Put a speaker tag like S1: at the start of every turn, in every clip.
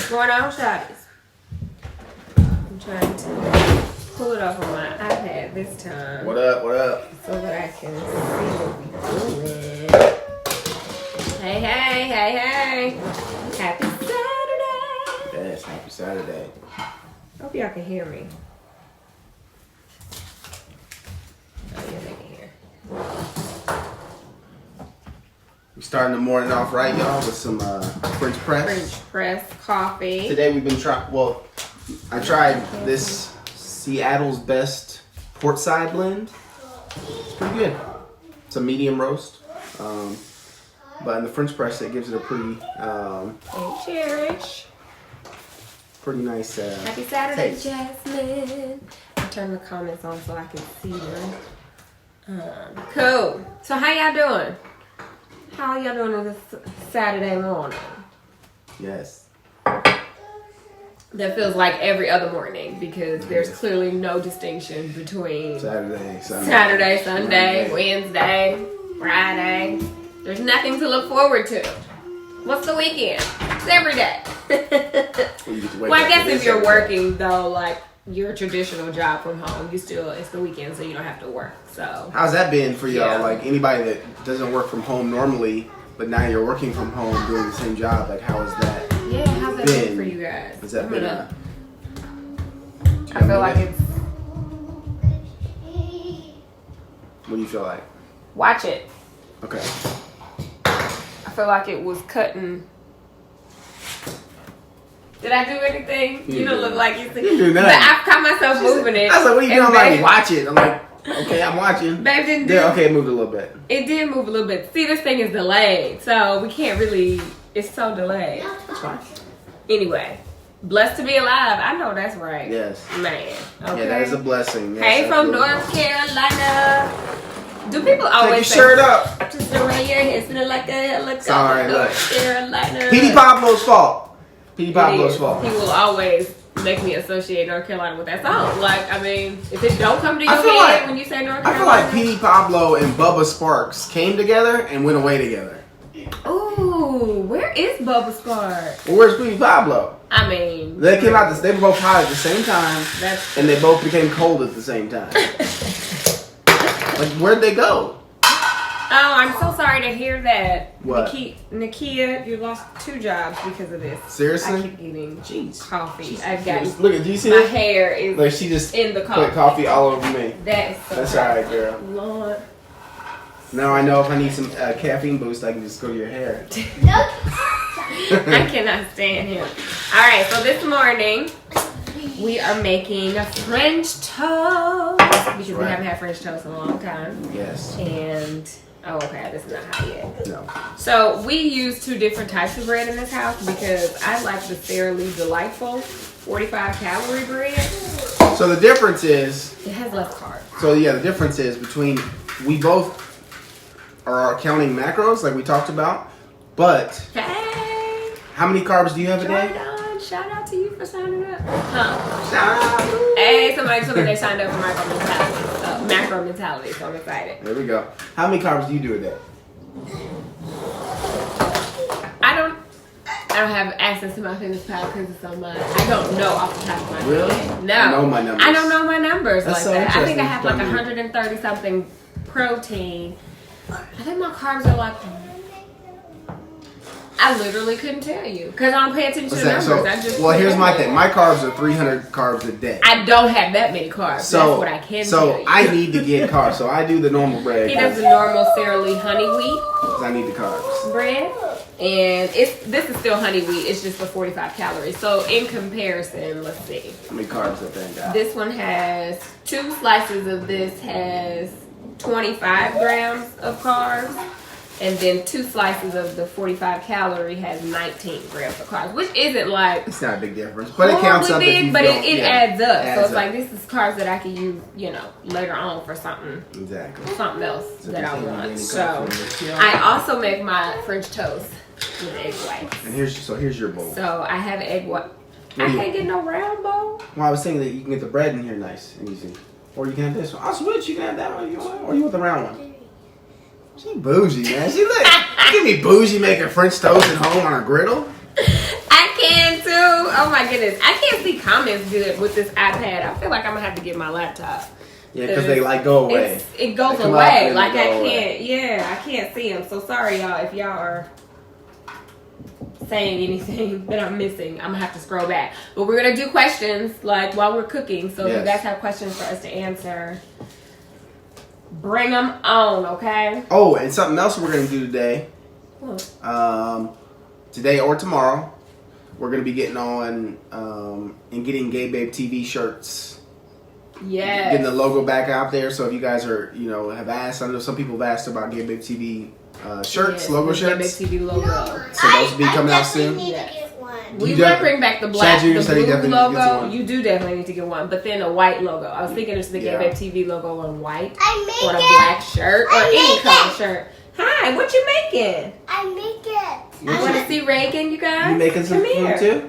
S1: What's going on, shawties? I'm trying to pull it off on my iPad this time.
S2: What up? What up?
S1: So that I can see what we're doing. Hey, hey, hey, hey. Happy Saturday.
S2: Yes, happy Saturday.
S1: Hope y'all can hear me. Oh, yeah, they can hear.
S2: We starting the morning off right, y'all, with some French press.
S1: French press coffee.
S2: Today we've been trying. Well, I tried this Seattle's Best Portside blend. It's pretty good. It's a medium roast, but in the French press it gives it a pretty,
S1: Hey, Cherish.
S2: pretty nice.
S1: Happy Saturday,
S2: taste.
S1: Jasmine. I'll turn the comments on so I can see them. Cool. So how y'all doing? How are y'all doing on this Saturday morning?
S2: Yes.
S1: That feels like every other morning because there's clearly no distinction between
S2: Saturday,
S1: Sunday, Wednesday, Friday. There's nothing to look forward to. What's the weekend? It's every day. Well, I guess if you're working though, like your traditional job from home, it's the weekend, so you don't have to work. So
S2: how's that been for y'all?
S1: Yeah.
S2: Like anybody that doesn't work from home normally, but now you're working from home doing the same job. Like how is that?
S1: yeah, how's that been for you guys?
S2: Has that been?
S1: I feel like it's.
S2: What do you feel like?
S1: Watch it.
S2: Okay.
S1: I feel like it was cutting. Did I do anything? You don't look like you see.
S2: You do
S1: But
S2: nothing.
S1: I caught myself moving it.
S2: I was like, what are you
S1: and
S2: doing? I'm like,
S1: Babe-
S2: watch it. I'm like, okay, I'm watching.
S1: Babe didn't do.
S2: Yeah, okay, it moved a little bit.
S1: It did move a little bit. See, this thing is delayed, so we can't really. It's so delayed.
S2: That's fine.
S1: Anyway, blessed to be alive. I know that's right.
S2: Yes.
S1: Man. Okay.
S2: Yeah, that is a blessing. Yes,
S1: Hey, from
S2: absolutely.
S1: North Carolina. Do people
S2: Take
S1: always
S2: your
S1: say,
S2: shirt up.
S1: just around your head, feeling like a helicopter?
S2: Sorry, look.
S1: North Carolina.
S2: Petey Pablo's fault. Petey
S1: It
S2: Pablo's
S1: is.
S2: fault.
S1: He will always make me associate North Carolina with that song. Like, I mean, if it don't come to your
S2: I feel
S1: head
S2: like-
S1: when you say North
S2: I
S1: Carolina.
S2: feel like Petey Pablo and Bubba Sparks came together and went away together.
S1: Ooh, where is Bubba Sparks?
S2: Well, where's Petey Pablo?
S1: I mean,
S2: They came out. They were both hot at the same time,
S1: that's
S2: and they both became cold at the same time. Like, where'd they go?
S1: Oh, I'm so sorry to hear that.
S2: What?
S1: Nakia, you lost 2 jobs because of this.
S2: Seriously?
S1: I keep eating
S2: Jeez.
S1: coffee. I've got
S2: Look at. Do you see
S1: my
S2: this?
S1: hair is
S2: Like she just
S1: in the
S2: put
S1: coffee.
S2: coffee all over me.
S1: That is so
S2: That's
S1: bad.
S2: alright, girl.
S1: Lord.
S2: Now I know if I need some caffeine boost, I can just go to your hair.
S1: I cannot stand him. All right, so this morning we are making a French toast because we
S2: right.
S1: haven't had French toast in a long time.
S2: Yes.
S1: And oh, okay, this is not hot yet.
S2: No.
S1: So we use 2 different types of bread in this house because I like the fairly delightful 45-calorie bread.
S2: So the difference is.
S1: It has less carbs.
S2: So yeah, the difference is between we both are counting macros like we talked about, but
S1: Hey,
S2: how many carbs do you have a day?
S1: Jordan, shout out to you for signing up. Huh?
S2: Shout out.
S1: Hey, somebody told me they signed up for macro mentality, so I'm excited.
S2: There we go. How many carbs do you do a day?
S1: I don't have access to my fitness pal because it's on mine. I don't know off the top of my
S2: Really?
S1: head. No.
S2: I know my numbers.
S1: I don't know my numbers
S2: That's
S1: like
S2: so
S1: that. I think I
S2: interesting.
S1: have like
S2: Tell me.
S1: 130 something protein. I think my carbs are like. I literally couldn't tell you because I don't pay attention to
S2: What's that?
S1: numbers.
S2: So,
S1: I just
S2: well, here's my thing. My carbs are 300 carbs a day.
S1: I don't have that many carbs.
S2: So,
S1: That's what I can tell
S2: so
S1: you.
S2: I need to get carbs. So I do the normal bread
S1: He does the normal Sara Lee honey wheat
S2: because I need the carbs.
S1: bread, and this is still honey wheat. It's just for 45 calories. So in comparison, let's see.
S2: How many carbs that thing got?
S1: This one has 2 slices of this has 25 grams of carbs, and then 2 slices of the 45 calorie has 19 grams of carbs, which isn't like
S2: It's not a big difference, but it counts up.
S1: horribly
S2: If you
S1: big, but
S2: don't-
S1: it
S2: yeah,
S1: adds up. So
S2: adds
S1: it's
S2: up.
S1: like this is carbs that I can use, later on for something
S2: Exactly.
S1: else
S2: So
S1: that
S2: just
S1: I
S2: ain't
S1: want.
S2: getting
S1: So
S2: coffee.
S1: I also make my French toast with egg whites.
S2: And here's your bowl.
S1: So I have egg white. I
S2: What do you-
S1: can't get no round bowl.
S2: Well, I was saying that you can get the bread in here nice and easy, or you can have this one. I'll switch. You can have that one if you want, or you want the round one. She bougie, man. She look. Give me bougie making French toast at home on a griddle.
S1: I can too. Oh my goodness. I can't see comments good with this iPad. I feel like I'm going to have to get my laptop.
S2: Yeah, because they like go away.
S1: It goes away. Like I can't, I can't see them. So sorry, y'all, if y'all are saying anything that I'm missing. I'm going to have to scroll back. But we're going to do questions like while we're cooking. So if you guys have questions for us to answer, bring them on, okay?
S2: Oh, and something else we're going to do today.
S1: What?
S2: Today or tomorrow, we're going to be getting on and getting GabeBabeTV shirts.
S1: Yeah.
S2: Getting the logo back out there. So if you guys are, have asked, I know some people have asked about GabeBabeTV shirts, logo shirts.
S1: GabeBabeTV logo.
S2: So those will be coming out soon.
S1: We will bring back the black, the blue logo.
S2: You
S1: do definitely need to get one, but then a white logo. I was thinking it's the GabeBabeTV logo on white,
S3: I
S1: on a black shirt, or any color shirt. Hi, what you making?
S3: I make it.
S1: I want to see Reagan, you guys.
S2: You making some food too?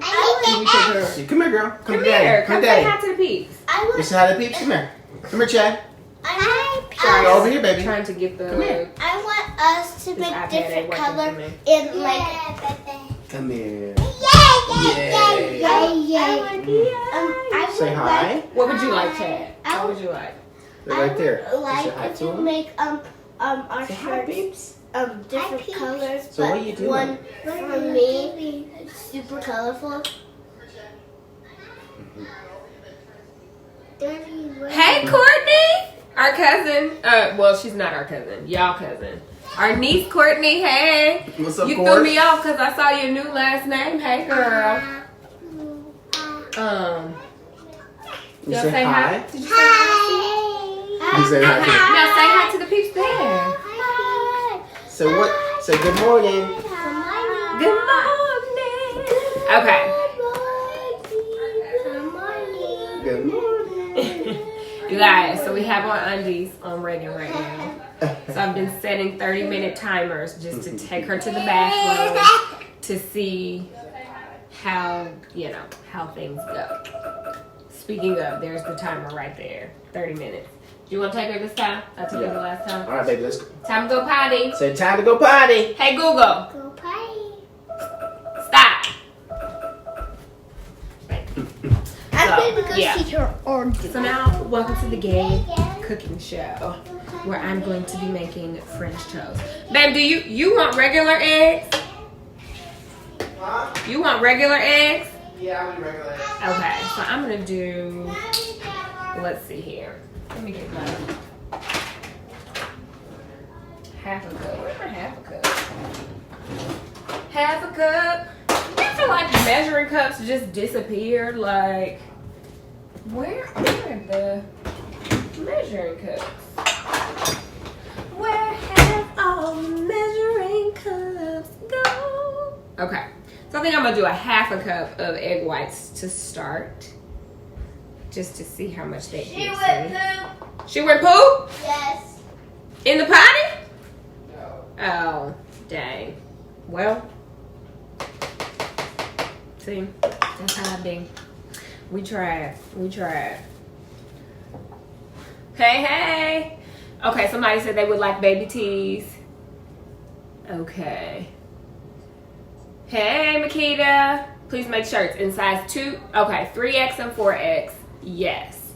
S2: Come here, girl.
S1: Come here. Come say hi to the peeps.
S2: You say hi to the peeps? Come here. Come here, Chad.
S1: Sorry,
S2: go over here, baby.
S1: Trying to get the.
S2: Come here.
S3: I want us to make different color in like.
S2: Come here.
S3: I
S2: say hi.
S1: What would you like, Chad? What would you like?
S2: They're right there.
S3: Like if you make our shirts different colors,
S2: so
S3: but
S2: what are you doing?
S3: one for me super colorful.
S1: Hey, Courtney, our cousin. Well, she's not our cousin. Y'all cousin. Our niece, Courtney. Hey.
S2: What's up,
S1: You threw me off because I saw your new last name. Hey, girl.
S2: You say hi?
S1: Did you say hi?
S2: You say hi.
S1: Now say hi to the peeps there.
S2: Say what? Say good morning.
S1: Good morning. Okay.
S2: Good morning.
S1: You guys, so we have our undies on Reagan right now. So I've been setting 30-minute timers just to take her to the bathroom to see how things go. Speaking of, there's the timer right there. 30 minutes. Do you want to take her this time? I took her the last time.
S2: All right, baby, let's go.
S1: Time to go potty.
S2: Say time to go potty.
S1: Hey, Google.
S3: Go potty.
S1: Stop.
S3: I'm going to go see her order.
S1: So now, welcome to the Gabe cooking show, where I'm going to be making French toast. Babe, do you want regular eggs?
S2: Huh?
S1: You want regular eggs?
S2: Yeah, I want regular eggs.
S1: Okay, so I'm gonna do. Let's see here. Let me get my half a cup. Where's my half a cup? Half a cup. I feel like measuring cups just disappeared. Like, where are the measuring cups? Where have all the measuring cups go? Okay, so I think I'm gonna do a half a cup of egg whites to start, just to see how much they
S3: She
S1: get.
S3: went poop.
S1: She went poop?
S3: Yes.
S1: In the potty?
S2: No.
S1: Oh, dang. Well, see, that's how I be. We tried. Hey. Okay, somebody said they would like baby tees. Okay. Hey, Makita. Please make shirts in size 2. Okay, 3X and 4X. Yes.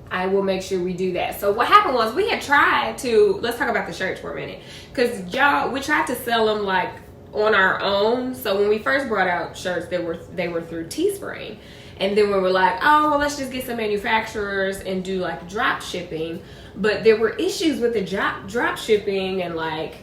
S1: I will make sure we do that. So what happened was we had tried to, let's talk about the shirts for a minute. Because we tried to sell them like on our own. So when we first brought out shirts, they were through Teespring. And then we were like, oh, well, let's just get some manufacturers and do like drop shipping. But there were issues with the drop shipping, and like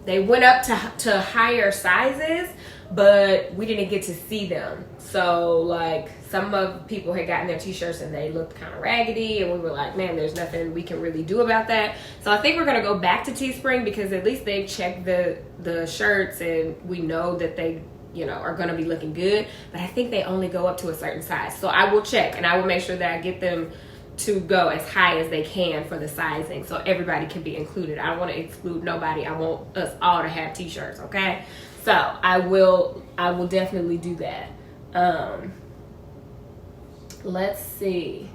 S1: they went up to higher sizes, but we didn't get to see them. So like some of people had gotten their t-shirts and they looked kind of raggedy, and we were like, man, there's nothing we can really do about that. So I think we're gonna go back to Teespring, because at least they checked the shirts and we know that they are gonna be looking good. But I think they only go up to a certain size. So I will check and I will make sure that I get them to go as high as they can for the sizing, so everybody can be included. I don't want to exclude nobody. I want us all to have t-shirts, okay? So I will definitely do that. Let's see.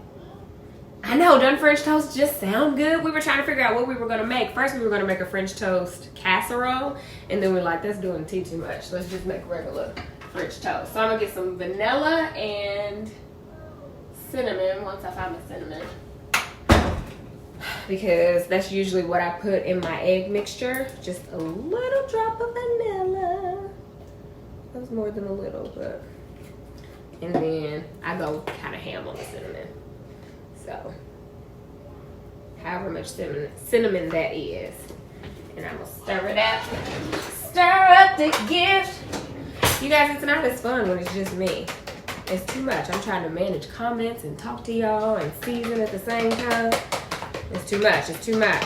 S1: I know, doesn't French toast just sound good? We were trying to figure out what we were gonna make. First we were gonna make a French toast casserole, and then we're like, that's doing too much. Let's just make regular French toast. So I'm gonna get some vanilla and cinnamon once I find the cinnamon. Because that's usually what I put in my egg mixture. Just a little drop of vanilla. That was more than a little, but. And then I go kind of ham on the cinnamon. So, however much cinnamon that is. And I'm gonna stir it up. Stir up the gift. You guys, it's not as fun when it's just me. It's too much. I'm trying to manage comments and talk to y'all and season at the same time. It's too much. It's too much.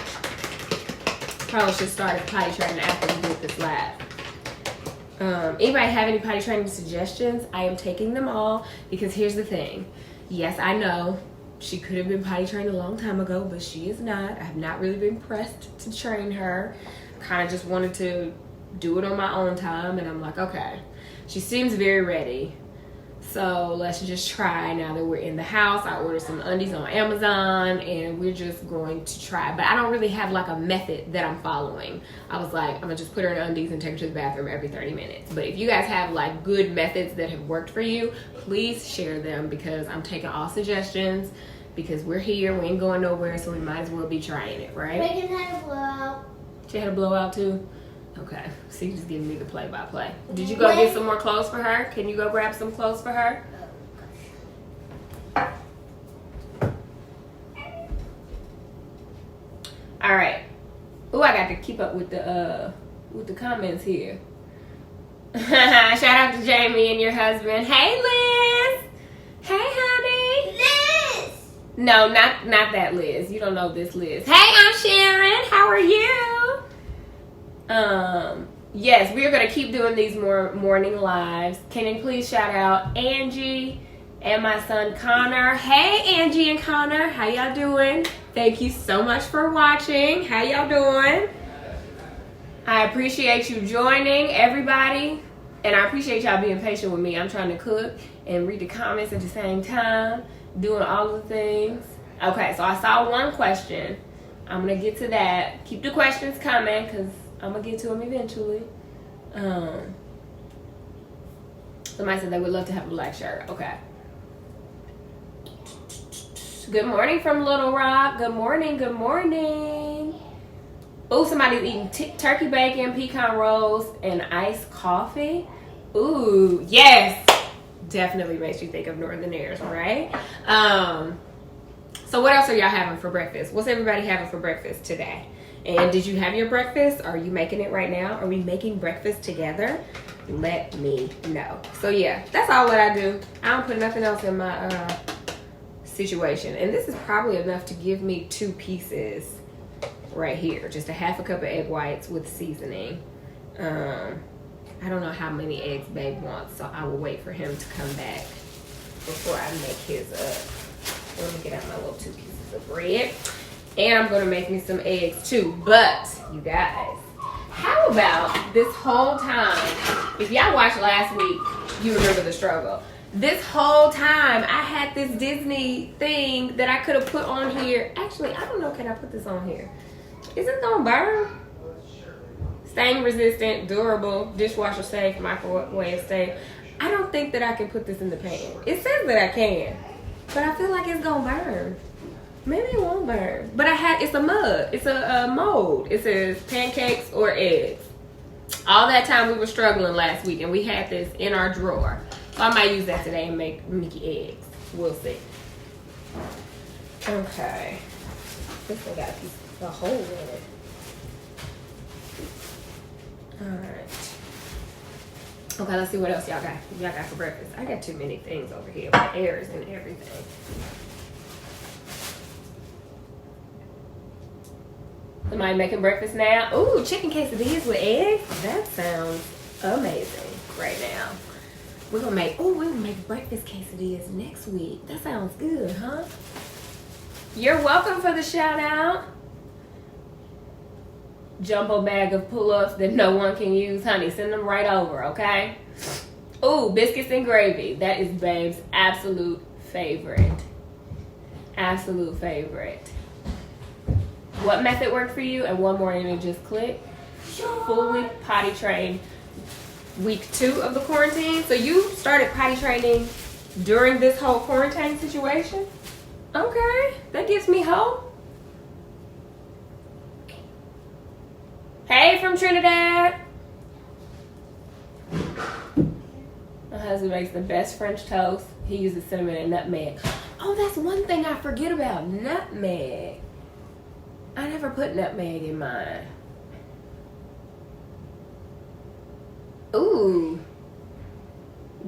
S1: Probably should start a potty training after we do this live. Anybody have any potty training suggestions? I am taking them all because here's the thing. Yes, I know she could have been potty trained a long time ago, but she is not. I have not really been pressed to train her. Kind of just wanted to do it on my own time, and I'm like, okay. She seems very ready. So let's just try now that we're in the house. I ordered some undies on Amazon and we're just going to try. But I don't really have like a method that I'm following. I was like, I'm gonna just put her in undies and take her to the bathroom every 30 minutes. But if you guys have like good methods that have worked for you, please share them because I'm taking all suggestions because we're here, we ain't going nowhere, so we might as well be trying it, right?
S3: Megan had a blowout.
S1: She had a blowout too? Okay, so you just giving me the play-by-play. Did you go get some more clothes for her? Can you go grab some clothes for her? All right. Oh, I got to keep up with the comments here. Shout out to Jamie and your husband. Hey, Liz. Hey, honey.
S3: Liz.
S1: No, not that Liz. You don't know this Liz. Hey, I'm Sharon. How are you? Yes, we are going to keep doing these more morning lives. Can you please shout out Angie and my son Connor. Hey, Angie and Connor. How y'all doing? Thank you so much for watching. How y'all doing? I appreciate you joining, everybody. And I appreciate y'all being patient with me. I'm trying to cook and read the comments at the same time, doing all the things. Okay, so I saw one question. I'm going to get to that. Keep the questions coming because I'm going to get to them eventually. Somebody said they would love to have a black shirt. Okay. Good morning from Little Rock. Good morning. Good morning. Oh, somebody's eating turkey bacon, pecan rolls, and iced coffee. Ooh, yes. Definitely makes you think of Northernaires, right? So what else are y'all having for breakfast? What's everybody having for breakfast today? And did you have your breakfast? Are you making it right now? Are we making breakfast together? Let me know. So yeah, that's all what I do. I don't put nothing else in my situation. And this is probably enough to give me 2 pieces right here. Just a half a cup of egg whites with seasoning. I don't know how many eggs Babe wants, so I will wait for him to come back before I make his up. Let me get out my little 2 pieces of bread. And I'm going to make me some eggs too. But, you guys, how about this whole time, if y'all watched last week, you remember the struggle. This whole time, I had this Disney thing that I could have put on here. Actually, I don't know, can I put this on here? Is it going to burn? Stain resistant, durable, dishwasher safe, microwave safe. I don't think that I can put this in the pan. It says that I can, but I feel like it's going to burn. Maybe it won't burn. But it's a mug. It's a mold. It says pancakes or eggs. All that time we were struggling last week and we had this in our drawer. So I might use that today and make Mickey eggs. We'll see. Okay. This thing got a hole in it. Alright. Okay, let's see what else y'all got for breakfast. I got too many things over here. My errors and everything. Somebody making breakfast now. Ooh, chicken quesadillas with eggs. That sounds amazing right now. We're gonna make breakfast quesadillas next week. That sounds good, huh? You're welcome for the shout out. Jumbo bag of pull-ups that no one can use. Honey, send them right over, okay? Ooh, biscuits and gravy. That is Babe's absolute favorite. Absolute favorite. What method worked for you? And one more and it just click. Fully potty trained week 2 of the quarantine. So you started potty training during this whole quarantine situation? Okay, that gives me hope. Hey, from Trinidad. My husband makes the best French toast. He uses cinnamon and nutmeg. Oh, that's one thing I forget about, nutmeg. I never put nutmeg in mine. Ooh.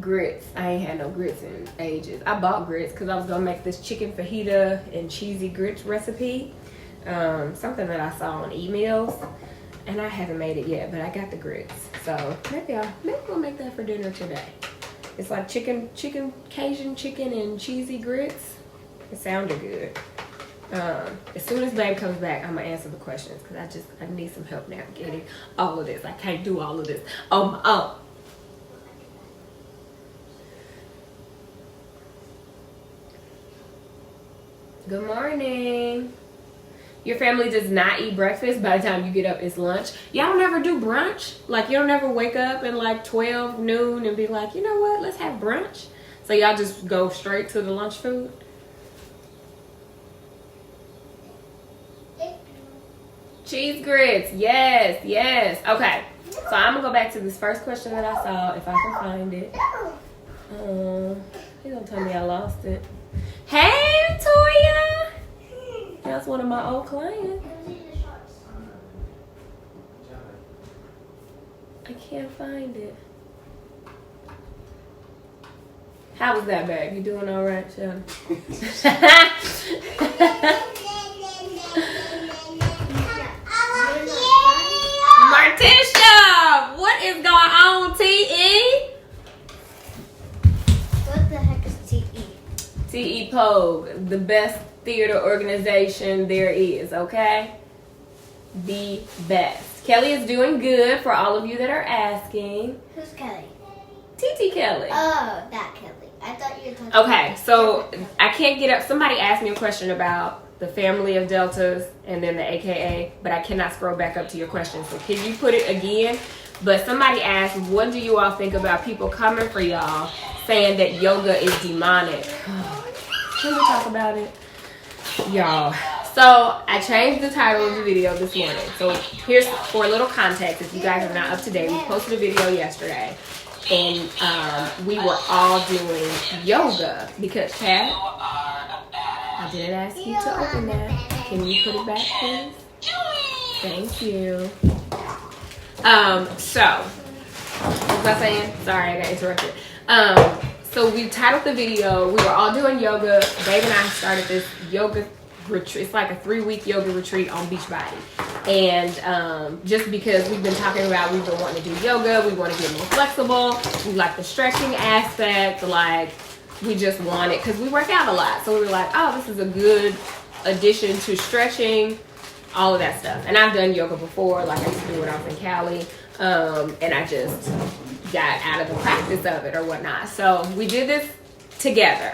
S1: Grits. I ain't had no grits in ages. I bought grits because I was going to make this chicken fajita and cheesy grits recipe. Something that I saw on emails. And I haven't made it yet, but I got the grits. So maybe we'll make that for dinner today. It's like Cajun chicken and cheesy grits. It sounded good. As soon as Babe comes back, I'm gonna answer the questions because I need some help navigating all of this. I can't do all of this on my own. Good morning. Your family does not eat breakfast. By the time you get up, it's lunch. Y'all never do brunch? Like, you don't ever wake up at like 12 noon and be like, you know what, let's have brunch? So y'all just go straight to the lunch food? Cheese grits, yes, yes. Okay, so I'm gonna go back to this first question that I saw, if I can find it. He's gonna tell me I lost it. Hey, Toya! That's one of my old clients. I can't find it. How was that, babe? You doing all right, Shelly? Martisha! What is going on, T.E.?
S3: What the heck is TE?
S1: T.E. Pogue, the best theater organization there is, okay? The best. Kelly is doing good for all of you that are asking.
S3: Who's Kelly?
S1: T.T. Kelly.
S3: Oh, that Kelly. I thought you were talking
S1: Okay, so I can't get up. Somebody asked me a question about the family of deltas and then the AKA, but I cannot scroll back up to your question. So can you put it again? But somebody asked, what do you all think about people coming for y'all saying that yoga is demonic? Can we talk about it? Y'all. So I changed the title of the video this morning. So here's for a little context. If you guys are not up to date, we posted a video yesterday. And we were all doing yoga because, Chad, I didn't ask you to open that. Can you put it back, please? Thank you. So, what was I saying? Sorry, I got interrupted. So we titled the video, we were all doing yoga. Babe and I started this yoga retreat. It's like a 3-week yoga retreat on Beachbody. And just because we've been talking about, we've been wanting to do yoga, we want to get more flexible, we like the stretching aspect, like we just want it because we work out a lot. So we were like, oh, this is a good addition to stretching, all of that stuff. And I've done yoga before, like I used to do when I was in Cali, and I just got out of the practice of it or whatnot. So we did this together.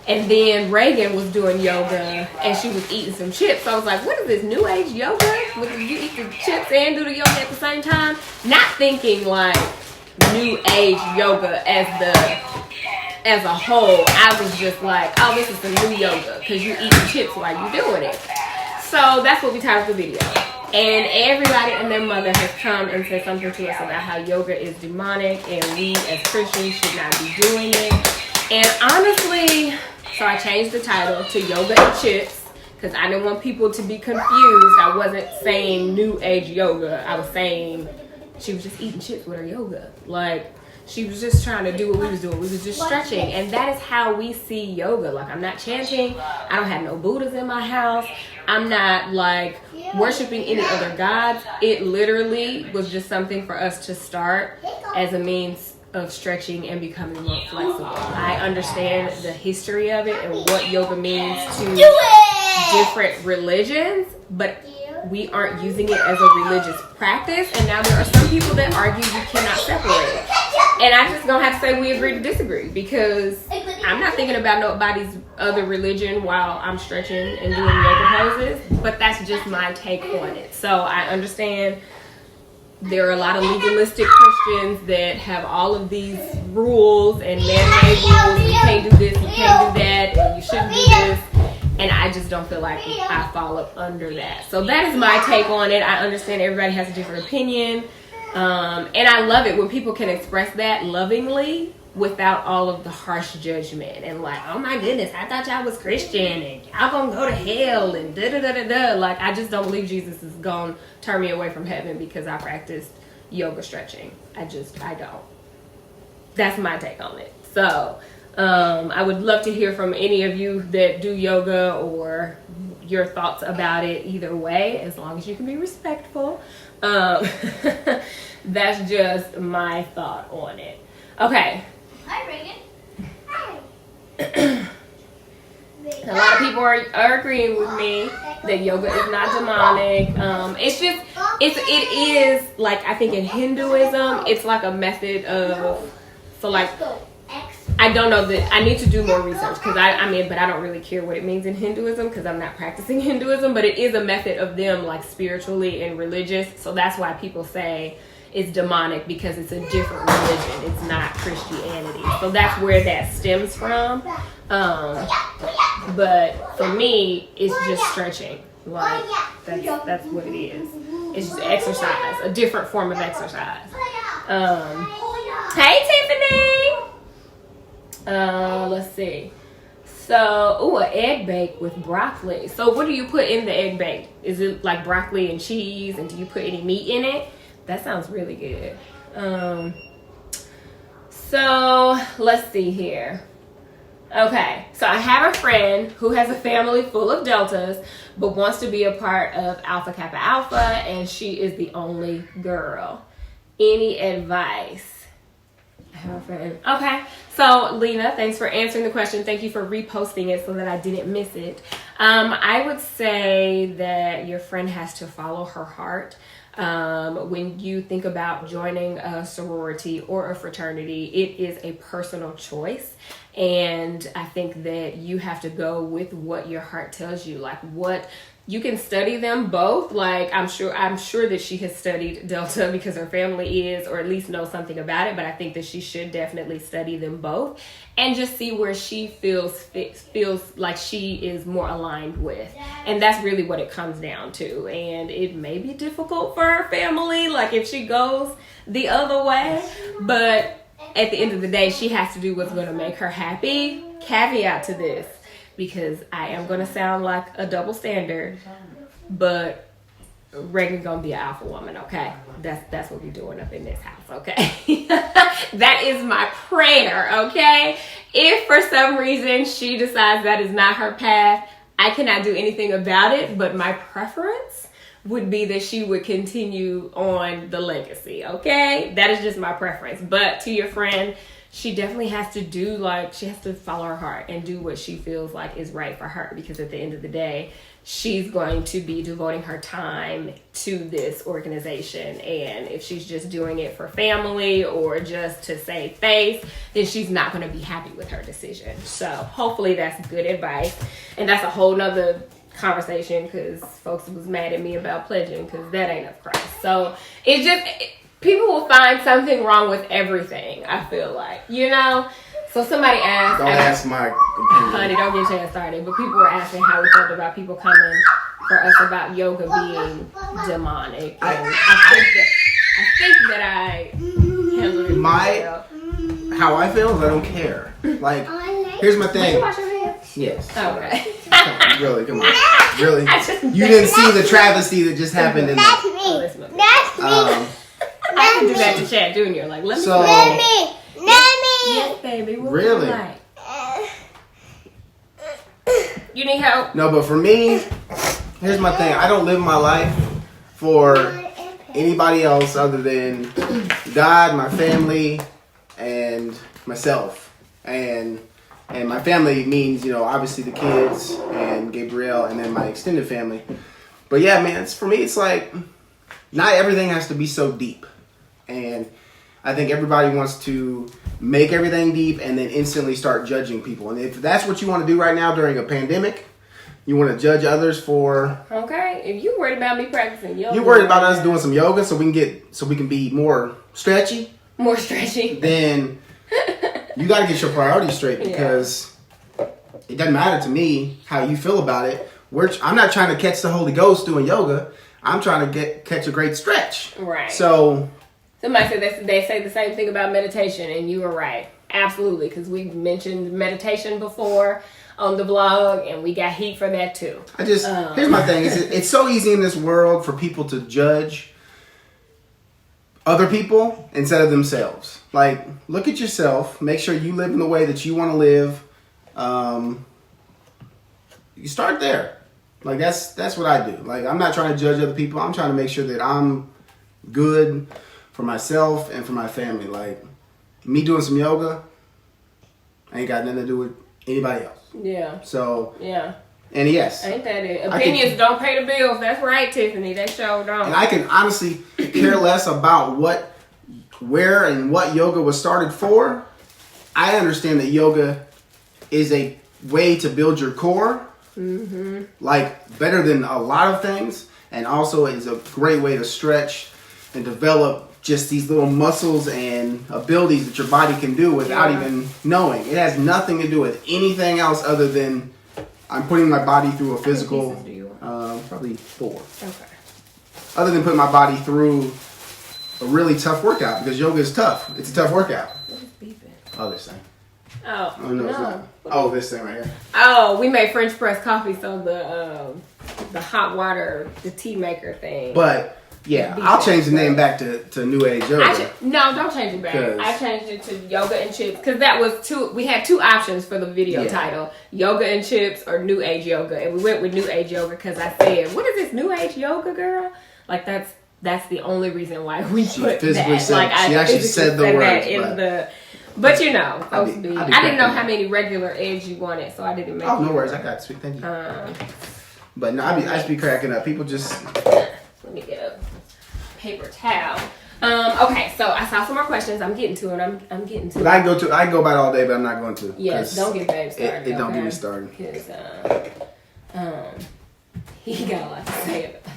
S1: And then Reagan was doing yoga and she was eating some chips. So I was like, what is this new age yoga? Where you eat the chips and do the yoga at the same time? Not thinking like new age yoga as a whole. I was just like, oh, this is the new yoga because you eating chips while you doing it. So that's what we titled the video. And everybody and their mother has come and said something to us about how yoga is demonic and we as Christians should not be doing it. And honestly, so I changed the title to Yoga and Chips because I didn't want people to be confused. I wasn't saying new age yoga. I was saying she was just eating chips with her yoga. Like, she was just trying to do what we was doing. We was just stretching. And that is how we see yoga. Like, I'm not chanting. I don't have no Buddhas in my house. I'm not, like, worshiping any other gods. It literally was just something for us to start as a means of stretching and becoming more flexible. I understand the history of it and what yoga means to different religions, but we aren't using it as a religious practice. And now there are some people that argue you cannot separate it. And I just gonna have to say we agree to disagree because I'm not thinking about nobody's other religion while I'm stretching and doing yoga poses, but that's just my take on it. So I understand there are a lot of legalistic Christians that have all of these rules and man-made rules. You can't do this, you can't do that, and you shouldn't do this. And I just don't feel like I fall up under that. So that is my take on it. I understand everybody has a different opinion. And I love it when people can express that lovingly without all of the harsh judgment and like, oh my goodness, I thought y'all was Christian and y'all gonna go to hell and da-da-da-da-da. Like, I just don't believe Jesus is gonna turn me away from heaven because I practiced yoga stretching. I don't. That's my take on it. So, I would love to hear from any of you that do yoga or your thoughts about it either way, as long as you can be respectful. That's just my thought on it. Okay.
S3: Hi, Reagan. Hi.
S1: A lot of people are agreeing with me that yoga is not demonic. It is like, I think in Hinduism, it's like a method of, so like, I don't know that I need to do more research because but I don't really care what it means in Hinduism because I'm not practicing Hinduism, but it is a method of them like spiritually and religious. So that's why people say it's demonic, because it's a different religion. It's not Christianity. So that's where that stems from. But for me, it's just stretching. Like, that's what it is. It's just exercise, a different form of exercise. Hey, Tiffany. Let's see. So, an egg bake with broccoli. So what do you put in the egg bake? Is it like broccoli and cheese, and do you put any meat in it? That sounds really good. So let's see here. Okay, so I have a friend who has a family full of Deltas, but wants to be a part of Alpha Kappa Alpha, and she is the only girl. Any advice? I have a friend. Okay, so Lena, thanks for answering the question. Thank you for reposting it so that I didn't miss it. I would say that your friend has to follow her heart. When you think about joining a sorority or a fraternity, it is a personal choice. And I think that you have to go with what your heart tells you. Like, what you can study them both. Like, I'm sure that she has studied Delta because her family is, or at least knows something about it. But I think that she should definitely study them both and just see where she feels like she is more aligned with. And that's really what it comes down to. And it may be difficult for her family, like if she goes the other way, but at the end of the day, she has to do what's going to make her happy. Caveat to this, because I am going to sound like a double standard, but Reagan's going to be an alpha woman, okay? That's what we're doing up in this house, okay? That is my prayer, okay? If for some reason she decides that is not her path, I cannot do anything about it, but my preference would be that she would continue on the legacy, okay? That is just my preference. But to your friend, she definitely has to she has to follow her heart and do what she feels like is right for her, because at the end of the day, she's going to be devoting her time to this organization. And if she's just doing it for family or just to save face, then she's not going to be happy with her decision. So hopefully that's good advice. And that's a whole nother conversation, because folks was mad at me about pledging, because that ain't of Christ. So people will find something wrong with everything, I feel like, So somebody asked.
S2: Don't ask my opinion.
S1: Honey, don't get your started. But people were asking how we felt about people coming for us about yoga being demonic. And I think that I handled it well.
S2: How I feel is I don't care. Like, here's my thing.
S1: Did you wash your hands?
S2: Yes.
S1: Okay.
S2: Really, come on. Really? You didn't see the travesty that just happened in
S3: That's
S2: the...
S3: me.
S1: That's me.
S3: That's me.
S1: I can do that to Chad Jr. Like, let me
S2: So-
S3: Let me.
S1: Yes, baby. What
S2: Really?
S1: would you like? You need help?
S2: No, but for me, here's my thing. I don't live my life for anybody else other than God, my family, and myself. And my family means, obviously the kids and Gabrielle and then my extended family. But yeah, man, for me, it's like, not everything has to be so deep. And I think everybody wants to make everything deep and then instantly start judging people. And if that's what you want to do right now during a pandemic, You want to judge others for.
S1: Okay, if you worried about me practicing yoga,
S2: You worried about us doing some yoga so we can be more stretchy.
S1: More stretchy.
S2: Then you got to get your priorities straight because it doesn't matter to me how you feel about it. I'm not trying to catch the Holy Ghost doing yoga. I'm trying to catch a great stretch.
S1: Right.
S2: So
S1: somebody said they say the same thing about meditation, and you were right. Absolutely, because we mentioned meditation before on the vlog, and we got heat for that too.
S2: Here's my thing: it's so easy in this world for people to judge other people instead of themselves. Like, look at yourself. Make sure you live in the way that you want to live. You start there. Like that's what I do. Like, I'm not trying to judge other people. I'm trying to make sure that I'm good for myself and for my family. Like, me doing some yoga ain't got nothing to do with anybody else.
S1: Yeah.
S2: So
S1: yeah.
S2: And yes,
S1: ain't that it? Opinions don't pay the bills. That's right, Tiffany. They sure don't.
S2: And I can honestly care less about where and what yoga was started for. I understand that yoga is a way to build your core. Mm-hmm. Like, better than a lot of things, and also is a great way to stretch and develop just these little muscles and abilities that your body can do without even knowing. It has nothing to do with anything else other than I'm putting my body through a physical, probably 4.
S1: Okay.
S2: Other than putting my body through a really tough workout, because yoga is tough. It's a tough workout.
S1: What is beeping?
S2: Oh, this thing.
S1: Oh,
S2: no. It's not. Oh, this thing right here.
S1: Oh, we made French press coffee, so the hot water, the tea maker thing.
S2: But yeah, I'll change the name back to New Age Yoga.
S1: No, don't change it back. I changed it to Yoga and Chips because that was we had 2 options for the video title: Yoga and Chips or New Age Yoga, and we went with New Age Yoga because I said, "What is this New Age Yoga, girl?" Like that's the only reason why we put that.
S2: She actually said the words.
S1: But you know, I didn't know how many regular eggs you wanted, so I didn't make.
S2: Oh, no worries, I got it, sweet. Thank you. But no, I just be cracking up. People just.
S1: Let me get a paper towel. Okay, so I saw some more questions. I'm getting to it. I'm getting to it.
S2: I can go about all day, but I'm not going to.
S1: Yes, don't get Babe started.
S2: It don't get me started.
S1: Because he got a lot to say about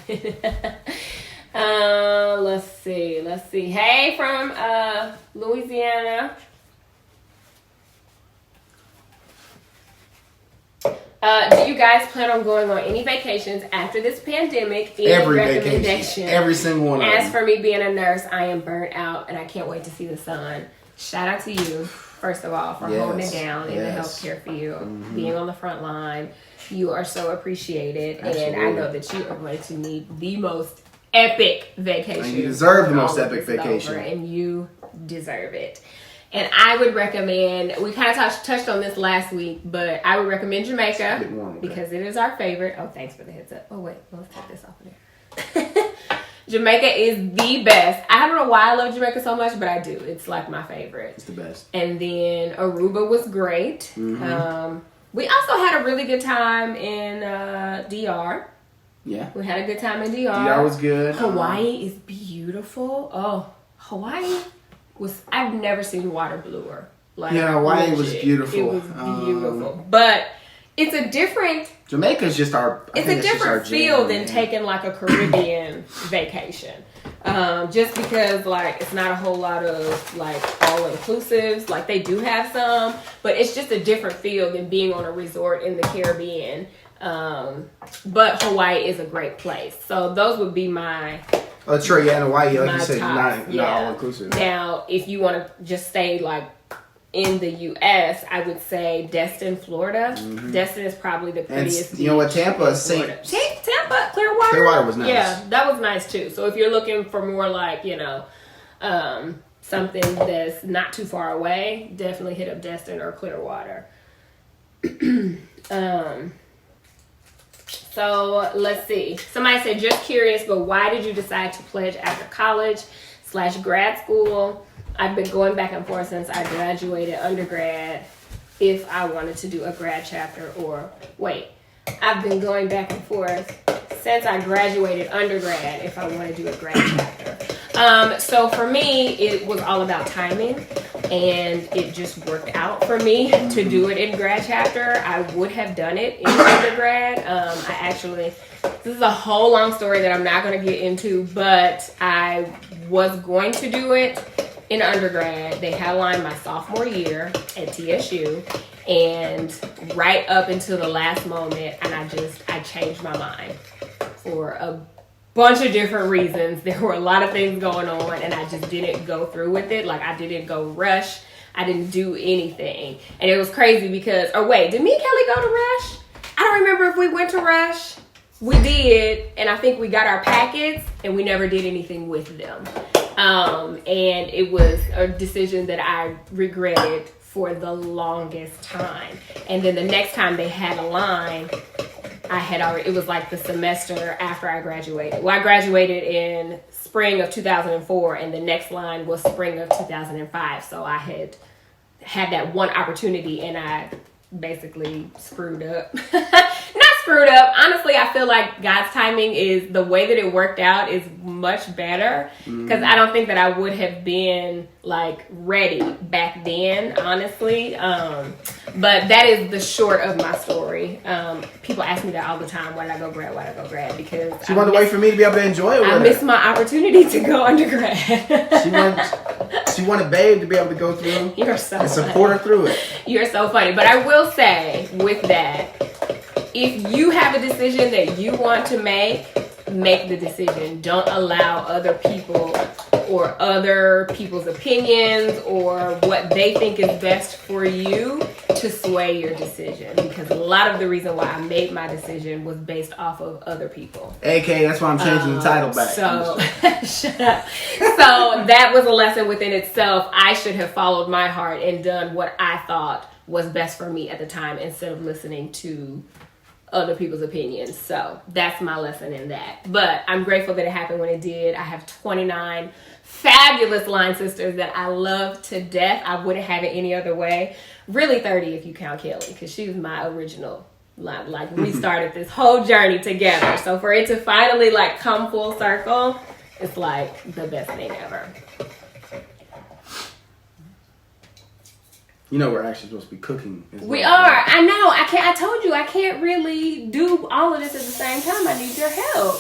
S1: it. Let's see. Hey, from Louisiana. Do you guys plan on going on any vacations after this pandemic?
S2: Every vacation. Every single one of them.
S1: As for me being a nurse, I am burnt out and I can't wait to see the sun. Shout out to you, first of all, for holding it down in the healthcare field, being on the front line. You are so appreciated.
S2: Absolutely.
S1: And I know that you are going to need the most epic vacation.
S2: And you deserve the most epic vacation.
S1: And you deserve it. And I would recommend, we kind of touched on this last week, but I would recommend Jamaica because it is our favorite. Oh, thanks for the heads up. Oh, wait, let's take this off of there. Jamaica is the best. I don't know why I love Jamaica so much, but I do. It's like my favorite.
S2: It's the best.
S1: And then Aruba was great. Mm-hmm. We also had a really good time in DR.
S2: Yeah.
S1: We had a good time in DR.
S2: DR was good.
S1: Hawaii is beautiful. Oh, Hawaii. I've never seen water bluer.
S2: Hawaii was beautiful.
S1: It was beautiful, but it's a different.
S2: Jamaica's just our.
S1: It's a different feel than taking like a Caribbean vacation. Just because it's not a whole lot of all inclusives. Like they do have some, but it's just a different feel than being on a resort in the Caribbean. But Hawaii is a great place. So those would be my.
S2: Oh, true. Yeah, in Hawaii, like you said,
S1: top,
S2: not all inclusive.
S1: Now, if you want to just stay in the U.S., I would say Destin, Florida. Mm-hmm. Destin is probably the prettiest.
S2: You know what? Tampa is
S1: Tampa, Clearwater.
S2: Clearwater was nice.
S1: Yeah, that was nice too. So if you're looking for more something that's not too far away, definitely hit up Destin or Clearwater. So let's see. Somebody said, just curious, but why did you decide to pledge after college/grad school? I've been going back and forth since I graduated undergrad if I wanted to do a grad chapter I've been going back and forth since I graduated undergrad if I want to do a grad chapter. So for me, it was all about timing, and it just worked out for me to do it in grad chapter. I would have done it in undergrad. This is a whole long story that I'm not going to get into, but I was going to do it in undergrad. They had a line my sophomore year at TSU, and right up until the last moment, and I changed my mind for a bunch of different reasons. There were a lot of things going on, and I just didn't go through with it. Like, I didn't go rush. I didn't do anything. And it was crazy because, or wait, did me and Kelly go to Rush? I don't remember if we went to Rush. We did, and I think we got our packets, and we never did anything with them. And it was a decision that I regretted for the longest time. And then the next time they had a line, it was like the semester after I graduated. Well, I graduated in spring of 2004, and the next line was spring of 2005. So I had that one opportunity, and I basically screwed up. Not screwed up. Honestly, I feel like God's timing is the way that it worked out is much better, because I don't think that I would have been like ready back then, honestly. But that is the short of my story. People ask me that all the time. Why did I go grad? Because
S2: she wanted to wait for me to be able to enjoy it with her.
S1: I missed my opportunity to go undergrad.
S2: She wanted Babe to be able to go through and support her through it.
S1: You're so funny. But I will say with that, if you have a decision that you want to make the decision. Don't allow other people or other people's opinions or what they think is best for you to sway your decision, because a lot of the reason why I made my decision was based off of other people.
S2: AK, that's why I'm changing the title back.
S1: So, shut up. So that was a lesson within itself. I should have followed my heart and done what I thought was best for me at the time instead of listening to other people's opinions. So that's my lesson in that. But I'm grateful that it happened when it did. I have 29 fabulous line sisters that I love to death. I wouldn't have it any other way. Really 30 if you count Kelly, because she was my original line. Like, we started this whole journey together. So for it to finally like come full circle, it's like the best thing ever.
S2: You know we're actually supposed to be cooking.
S1: We are. I know. I told you I can't really do all of this at the same time. I need your help.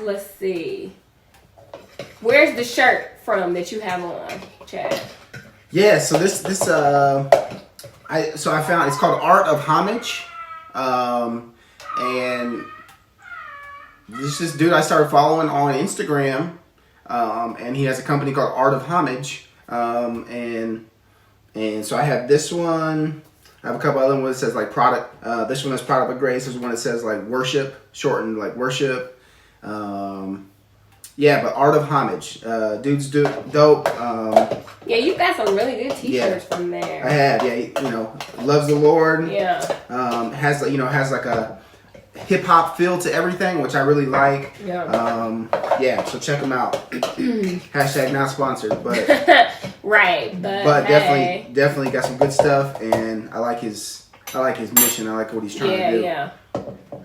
S1: Let's see. Where's the shirt from that you have on, Chad?
S2: Yeah, so I found it's called Art of Homage. And this dude I started following on Instagram, and he has a company called Art of Homage, and so I have this one. I have a couple other ones that says like product. This one is Product of Grace. This one that says like worship, shortened like worship. Yeah, but Art of Homage. Dude's dope.
S1: Yeah, you got some really good T-shirts from there.
S2: I have. Yeah, loves the Lord.
S1: Yeah.
S2: Has like a hip hop feel to everything, which I really like.
S1: Yeah.
S2: So check them out. Hashtag not sponsored, but
S1: right,
S2: but definitely got some good stuff, and I like his mission. I like what he's trying to do.
S1: Yeah.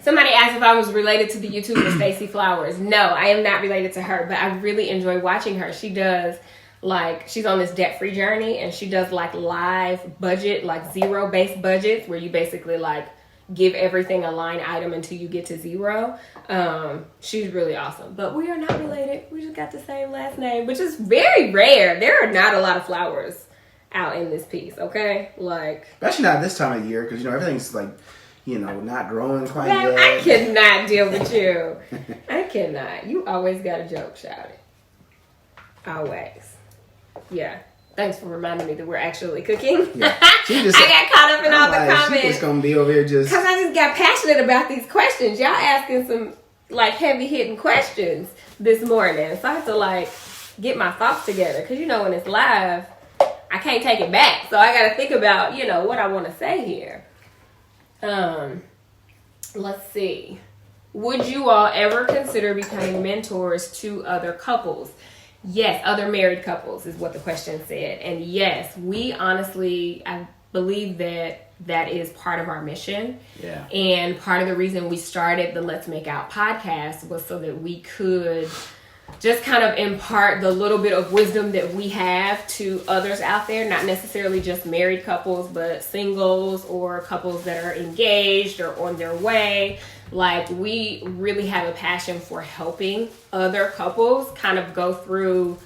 S1: Somebody asked if I was related to the YouTuber Stacey Flowers. No, I am not related to her, but I really enjoy watching her. She does she's on this debt-free journey, and she does like live budget, like zero-based budgets, where you basically like give everything a line item until you get to zero. She's really awesome, but we are not related. We just got the same last name, which is very rare. There are not a lot of flowers out in this piece, okay? Like,
S2: especially not this time of year, because everything's like not growing quite yet.
S1: I cannot deal with you. I cannot. You always got a joke, shout it. Always. Yeah. Thanks for reminding me that we're actually cooking. Yeah. I got caught up in all the comments.
S2: She's gonna be over here just
S1: because I just got passionate about these questions. Y'all asking some like heavy hitting questions this morning, so I have to like get my thoughts together, because when it's live, I can't take it back. So I got to think about what I want to say here. Let's see. Would you all ever consider becoming mentors to other couples? Yes, other married couples is what the question said. And yes, we honestly, believe that that is part of our mission.
S2: Yeah.
S1: And part of the reason we started the Let's Make Out podcast was so that we could just kind of impart the little bit of wisdom that we have to others out there, not necessarily just married couples, but singles or couples that are engaged or on their way. Like, we really have a passion for helping other couples kind of go through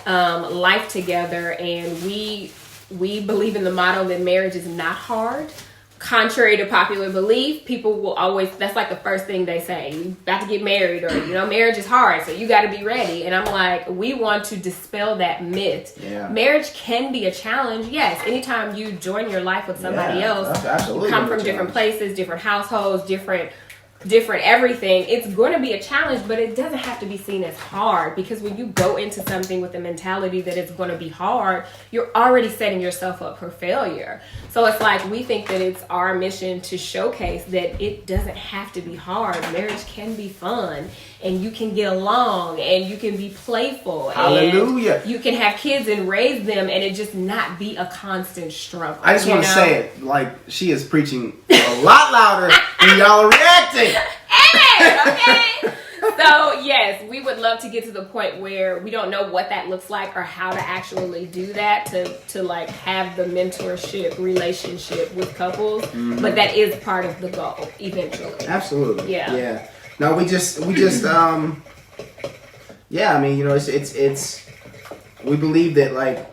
S1: life together, and we believe in the motto that marriage is not hard. Contrary to popular belief, people will always, that's like the first thing they say, you about to get married, or marriage is hard, so you got to be ready. And I'm like, we want to dispel that myth.
S2: Yeah.
S1: Marriage can be a challenge. Yes, anytime you join your life with somebody else, you come from different places, different households, different everything, it's going to be a challenge, but it doesn't have to be seen as hard, because when you go into something with the mentality that it's going to be hard, you're already setting yourself up for failure. So it's like, we think that it's our mission to showcase that it doesn't have to be hard. Marriage can be fun, and you can get along, and you can be playful.
S2: Hallelujah.
S1: And you can have kids and raise them, and it just not be a constant struggle.
S2: I just want to say it, like, she is preaching a lot louder than y'all are reacting.
S1: Amen, okay? So, yes, we would love to get to the point where we don't know what that looks like or how to actually do that, to like have the mentorship relationship with couples. Mm-hmm. But that is part of the goal eventually.
S2: Absolutely.
S1: Yeah.
S2: Yeah. No, we just yeah, I mean, it's we believe that, like,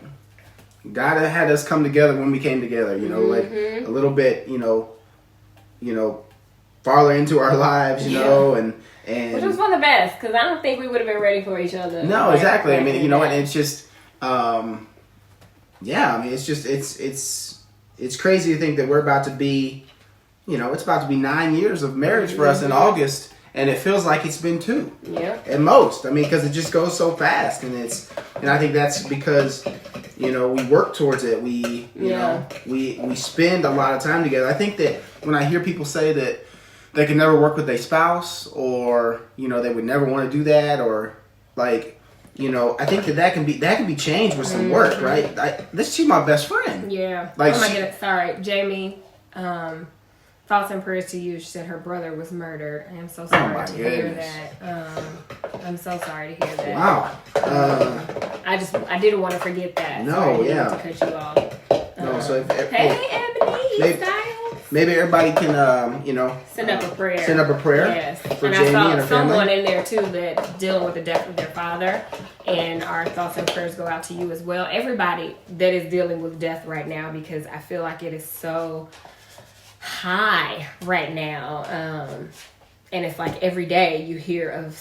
S2: God had us come together when we came together, like a little bit, farther into our lives, and
S1: which was for the best, because I don't think we would have been ready for each other.
S2: No, exactly. I mean, and it's just, yeah, I mean, it's just, it's crazy to think that we're about to be, it's about to be 9 years of marriage for us in August, and it feels like it's been 2.
S1: Yeah.
S2: At most. I mean, because it just goes so fast, and I think that's because, we work towards it. We spend a lot of time together. I think that when I hear people say that they can never work with their spouse, or they would never want to do that, or like, I think that can be changed with some work, right? She's my best friend.
S1: Yeah.
S2: Like,
S1: oh my goodness, sorry, Jamie. Thoughts and prayers to you. She said her brother was murdered. I am so sorry to hear that. I'm so sorry to hear that.
S2: Wow.
S1: I didn't want to forget that.
S2: No,
S1: sorry,
S2: yeah.
S1: To cut you off.
S2: No, so
S1: hey, Ebony, Styles.
S2: Maybe everybody can,
S1: send up a prayer.
S2: Send up a prayer.
S1: Yes.
S2: For
S1: and
S2: Jamie
S1: I saw
S2: and her
S1: someone
S2: family.
S1: in there too that dealing with the death of their father, and our thoughts and prayers go out to you as well. Everybody that is dealing with death right now, because I feel like it is so high right now, and it's like every day you hear of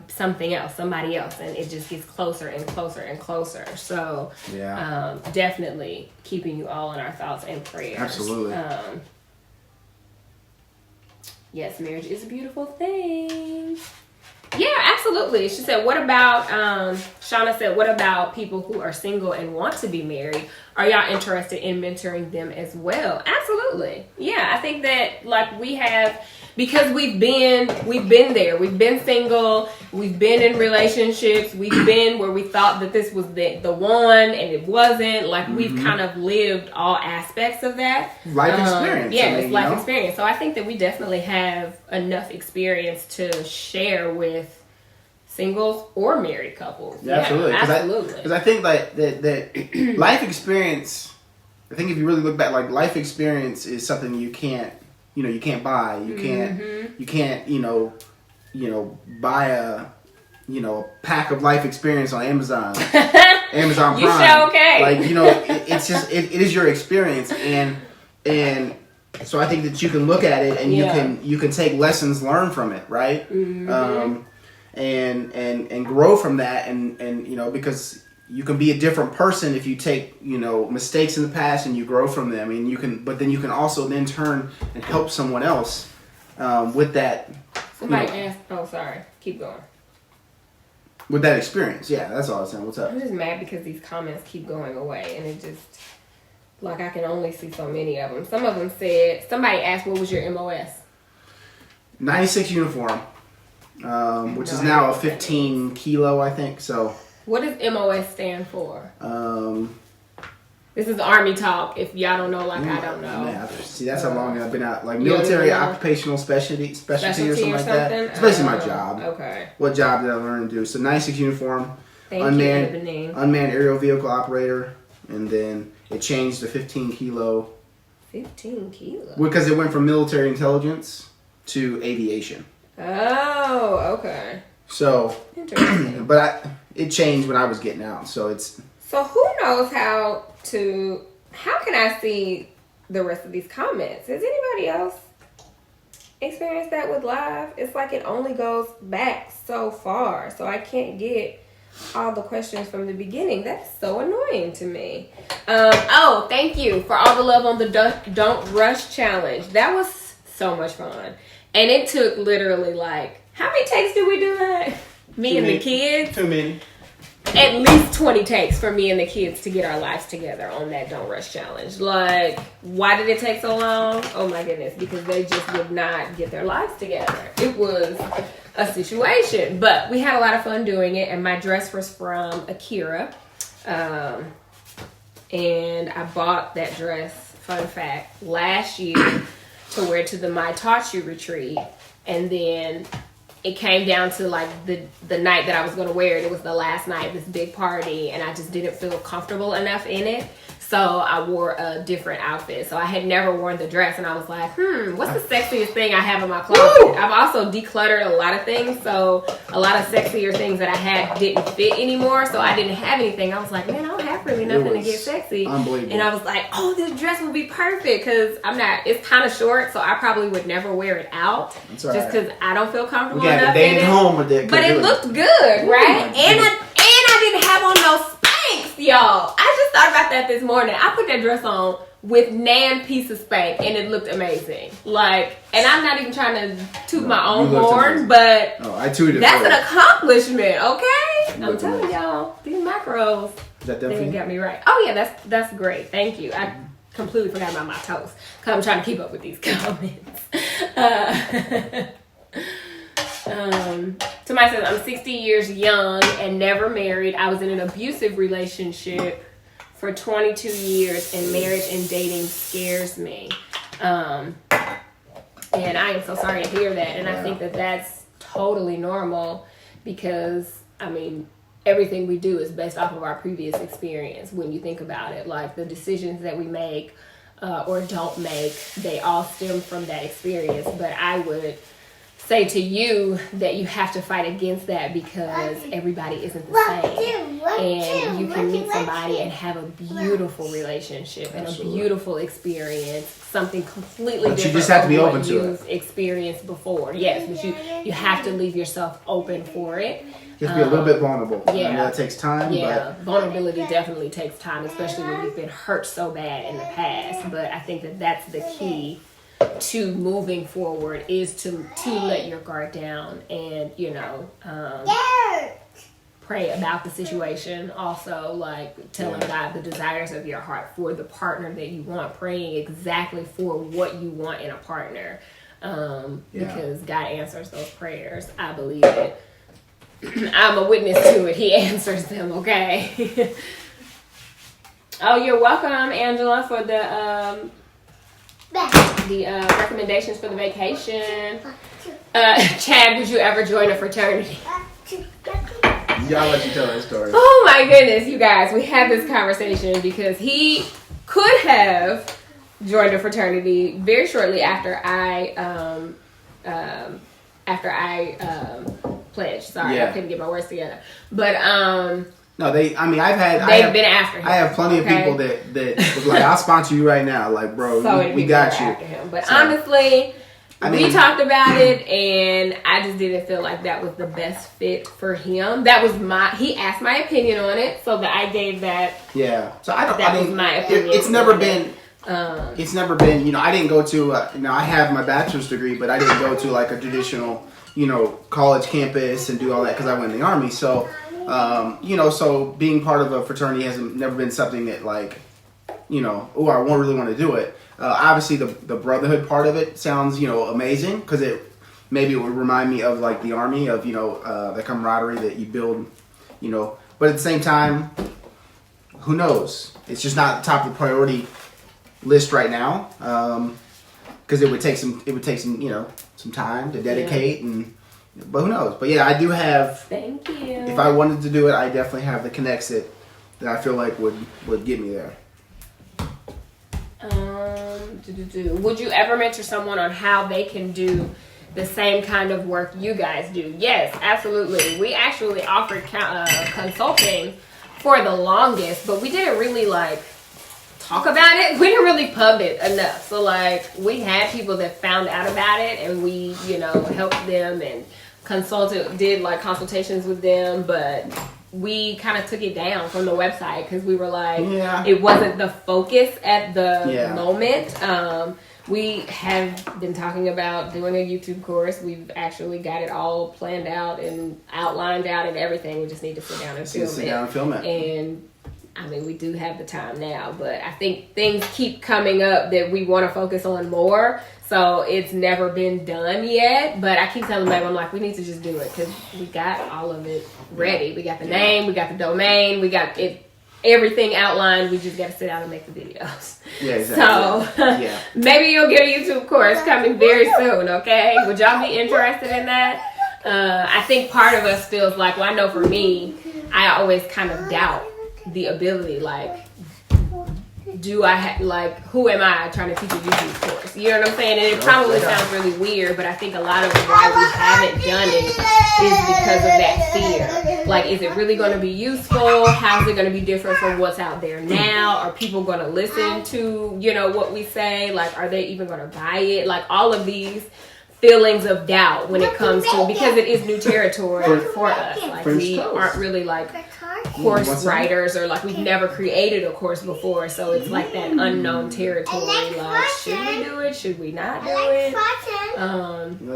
S1: something else, somebody else, and it just gets closer and closer and closer. So
S2: yeah,
S1: definitely keeping you all in our thoughts and prayers.
S2: Absolutely.
S1: Yes, marriage is a beautiful thing. Yeah, absolutely. She said, what about, Shauna said, what about people who are single and want to be married? Are y'all interested in mentoring them as well? Absolutely. Yeah, I think that, like, we have, because we've been there. We've been single. We've been in relationships. We've been where we thought that this was the one, and it wasn't. Like, we've kind of lived all aspects of that.
S2: Life experience.
S1: Yeah, it's life experience. So I think that we definitely have enough experience to share with singles or married couples.
S2: Yeah, absolutely.
S1: Absolutely.
S2: Because I think that life experience, I think if you really look back, like, life experience is something you can't buy. You can't buy a pack of life experience on Amazon. Amazon Prime.
S1: You sure okay.
S2: Like, it's just it is your experience, and so I think that you can look at it and you can take lessons learned from it, right? Mm-hmm. And grow from that, and because you can be a different person if you take mistakes in the past and you grow from them, and but then you can also then turn and help someone else with that.
S1: Somebody asked. Oh, sorry. Keep going.
S2: With that experience, yeah, that's all I was saying. What's up?
S1: I'm just mad because these comments keep going away, and it just, like, I can only see so many of them. Some of them said, somebody asked, what was your MOS?
S2: 96 uniform, which is now a 15 kilo, I think. So.
S1: What does MOS stand for? This is Army talk. If y'all don't know, like I don't know.
S2: Man, see, that's how long I've been out. Like military occupational specialty or something like that. It's basically my job.
S1: Okay.
S2: What job did I learn to do? So 96 uniform,
S1: unmanned
S2: aerial vehicle operator, and then it changed to 15 kilo.
S1: 15 kilo.
S2: Because it went from military intelligence to aviation.
S1: Oh, okay.
S2: So,
S1: interesting.
S2: But it changed when I was getting out. So it's.
S1: So who knows how can I see the rest of these comments? Has anybody else experienced that with live? It's like it only goes back so far. So I can't get all the questions from the beginning. That's so annoying to me. Oh, thank you for all the love on the Don't Rush challenge. That was so much fun. And it took literally like, how many takes did we do that? Me and the kids?
S2: Too many.
S1: At least 20 takes for me and the kids to get our lives together on that Don't Rush challenge. Like, why did it take so long? Oh my goodness, because they just would not get their lives together. It was a situation, but we had a lot of fun doing it, and my dress was from Akira. And I bought that dress, fun fact, last year to wear to the My Taught You retreat, and then it came down to like the night that I was going to wear it. It was the last night of this big party, and I just didn't feel comfortable enough in it. So I wore a different outfit. So I had never worn the dress, and I was like, what's the sexiest thing I have in my closet? Woo! I've also decluttered a lot of things, so a lot of sexier things that I had didn't fit anymore, so I didn't have anything. I was like, man, I don't have really nothing to get sexy.
S2: Unbelievable.
S1: And I was like, oh, this dress would be perfect, because it's kind of short, so I probably would never wear it out.
S2: That's right.
S1: Just because I don't feel comfortable
S2: we got
S1: enough
S2: a day
S1: in it.
S2: home with it.
S1: But it looked good, right? And I didn't have on no Spanx, y'all. I just thought about that this morning. I put that dress on with nan piece of Spanx, and it looked amazing. Like, and I'm not even trying to toot my own horn, but
S2: I tooted.
S1: That's an accomplishment, okay? I'm telling
S2: amazing.
S1: y'all, these macros, they got me right. Oh yeah, that's great. Thank you. I completely forgot about my toast because I'm trying to keep up with these comments. Somebody says, I'm 60 years young and never married. I was in an abusive relationship for 22 years, and marriage and dating scares me. And I am so sorry to hear that. And I think that that's totally normal because, I mean, everything we do is based off of our previous experience when you think about it. Like the decisions that we make or don't make, they all stem from that experience. But I would say to you that you have to fight against that because everybody isn't the same. And you can meet somebody and have a beautiful relationship and a beautiful experience, something completely different.
S2: You just have to be open to
S1: you've experienced before. Yes, but you have to leave yourself open for it.
S2: You have to be a little bit vulnerable.
S1: Yeah.
S2: I know that takes time.
S1: Yeah, vulnerability definitely takes time, especially when you've been hurt so bad in the past. But I think that that's the key to moving forward, is to let your guard down and, pray about the situation. Also, like telling God the desires of your heart for the partner that you want, praying exactly for what you want in a partner, because God answers those prayers. I believe it. I'm a witness to it. He answers them. Okay. Oh, you're welcome, Angela, for the recommendations for the vacation. Chad, would you ever join a fraternity?
S2: Y'all let you tell that story.
S1: Oh my goodness, you guys, we had this conversation because he could have joined a fraternity very shortly after I pledged. Sorry, I couldn't get my words together. But
S2: no, they've been
S1: after him.
S2: I have plenty of people that was like, I'll sponsor you right now. Like, bro, we got you.
S1: After him. But honestly, we talked about it, and I just didn't feel like that was the best fit for him. He asked my opinion on it, so that I gave that.
S2: Yeah. So
S1: was my opinion.
S2: It's never been. I didn't go to. I have my bachelor's degree, but I didn't go to like a traditional, college campus and do all that because I went in the Army. So. So being part of a fraternity has never been something that like, I really want to do it. Obviously the brotherhood part of it sounds, amazing because it would remind me of like the Army of, the camaraderie that you build, but at the same time, who knows? It's just not top of the priority list right now, because it would take some some time to dedicate but who knows? But yeah, I do have.
S1: Thank you.
S2: If I wanted to do it, I definitely have the connects that I feel like would get me there.
S1: Would you ever mentor someone on how they can do the same kind of work you guys do? Yes, absolutely. We actually offered consulting for the longest, but we didn't really talk about it. We didn't really pub it enough. So we had people that found out about it, and we helped them and did consultations with them, but we kind of took it down from the website because we were it wasn't the focus at the moment. We have been talking about doing a YouTube course. We've actually got it all planned out and outlined out and everything. We just need to sit down and film it. And I mean, we do have the time now, but I think things keep coming up that we want to focus on more. So it's never been done yet, but I keep telling Babe, I'm like, we need to just do it because we got all of it ready. We got the name, we got the domain, we got everything outlined. We just got to sit down and make the videos.
S2: Yeah, exactly.
S1: So maybe you'll get a YouTube course coming very soon, okay? Would y'all be interested in that? I think part of us feels like, well, I know for me, I always kind of doubt the ability, who am I trying to teach a YouTube course? You know what I'm saying? And it probably sounds really weird, but I think a lot of why we haven't done it is because of that fear. Is it really going to be useful? How's it going to be different from what's out there now? Are people going to listen to, what we say? Are they even going to buy it? All of these feelings of doubt when it comes to, because it is new territory for us. We aren't really course writers, or like we've never created a course before, so it's like that unknown territory. Like, should we do it? Should we not do it?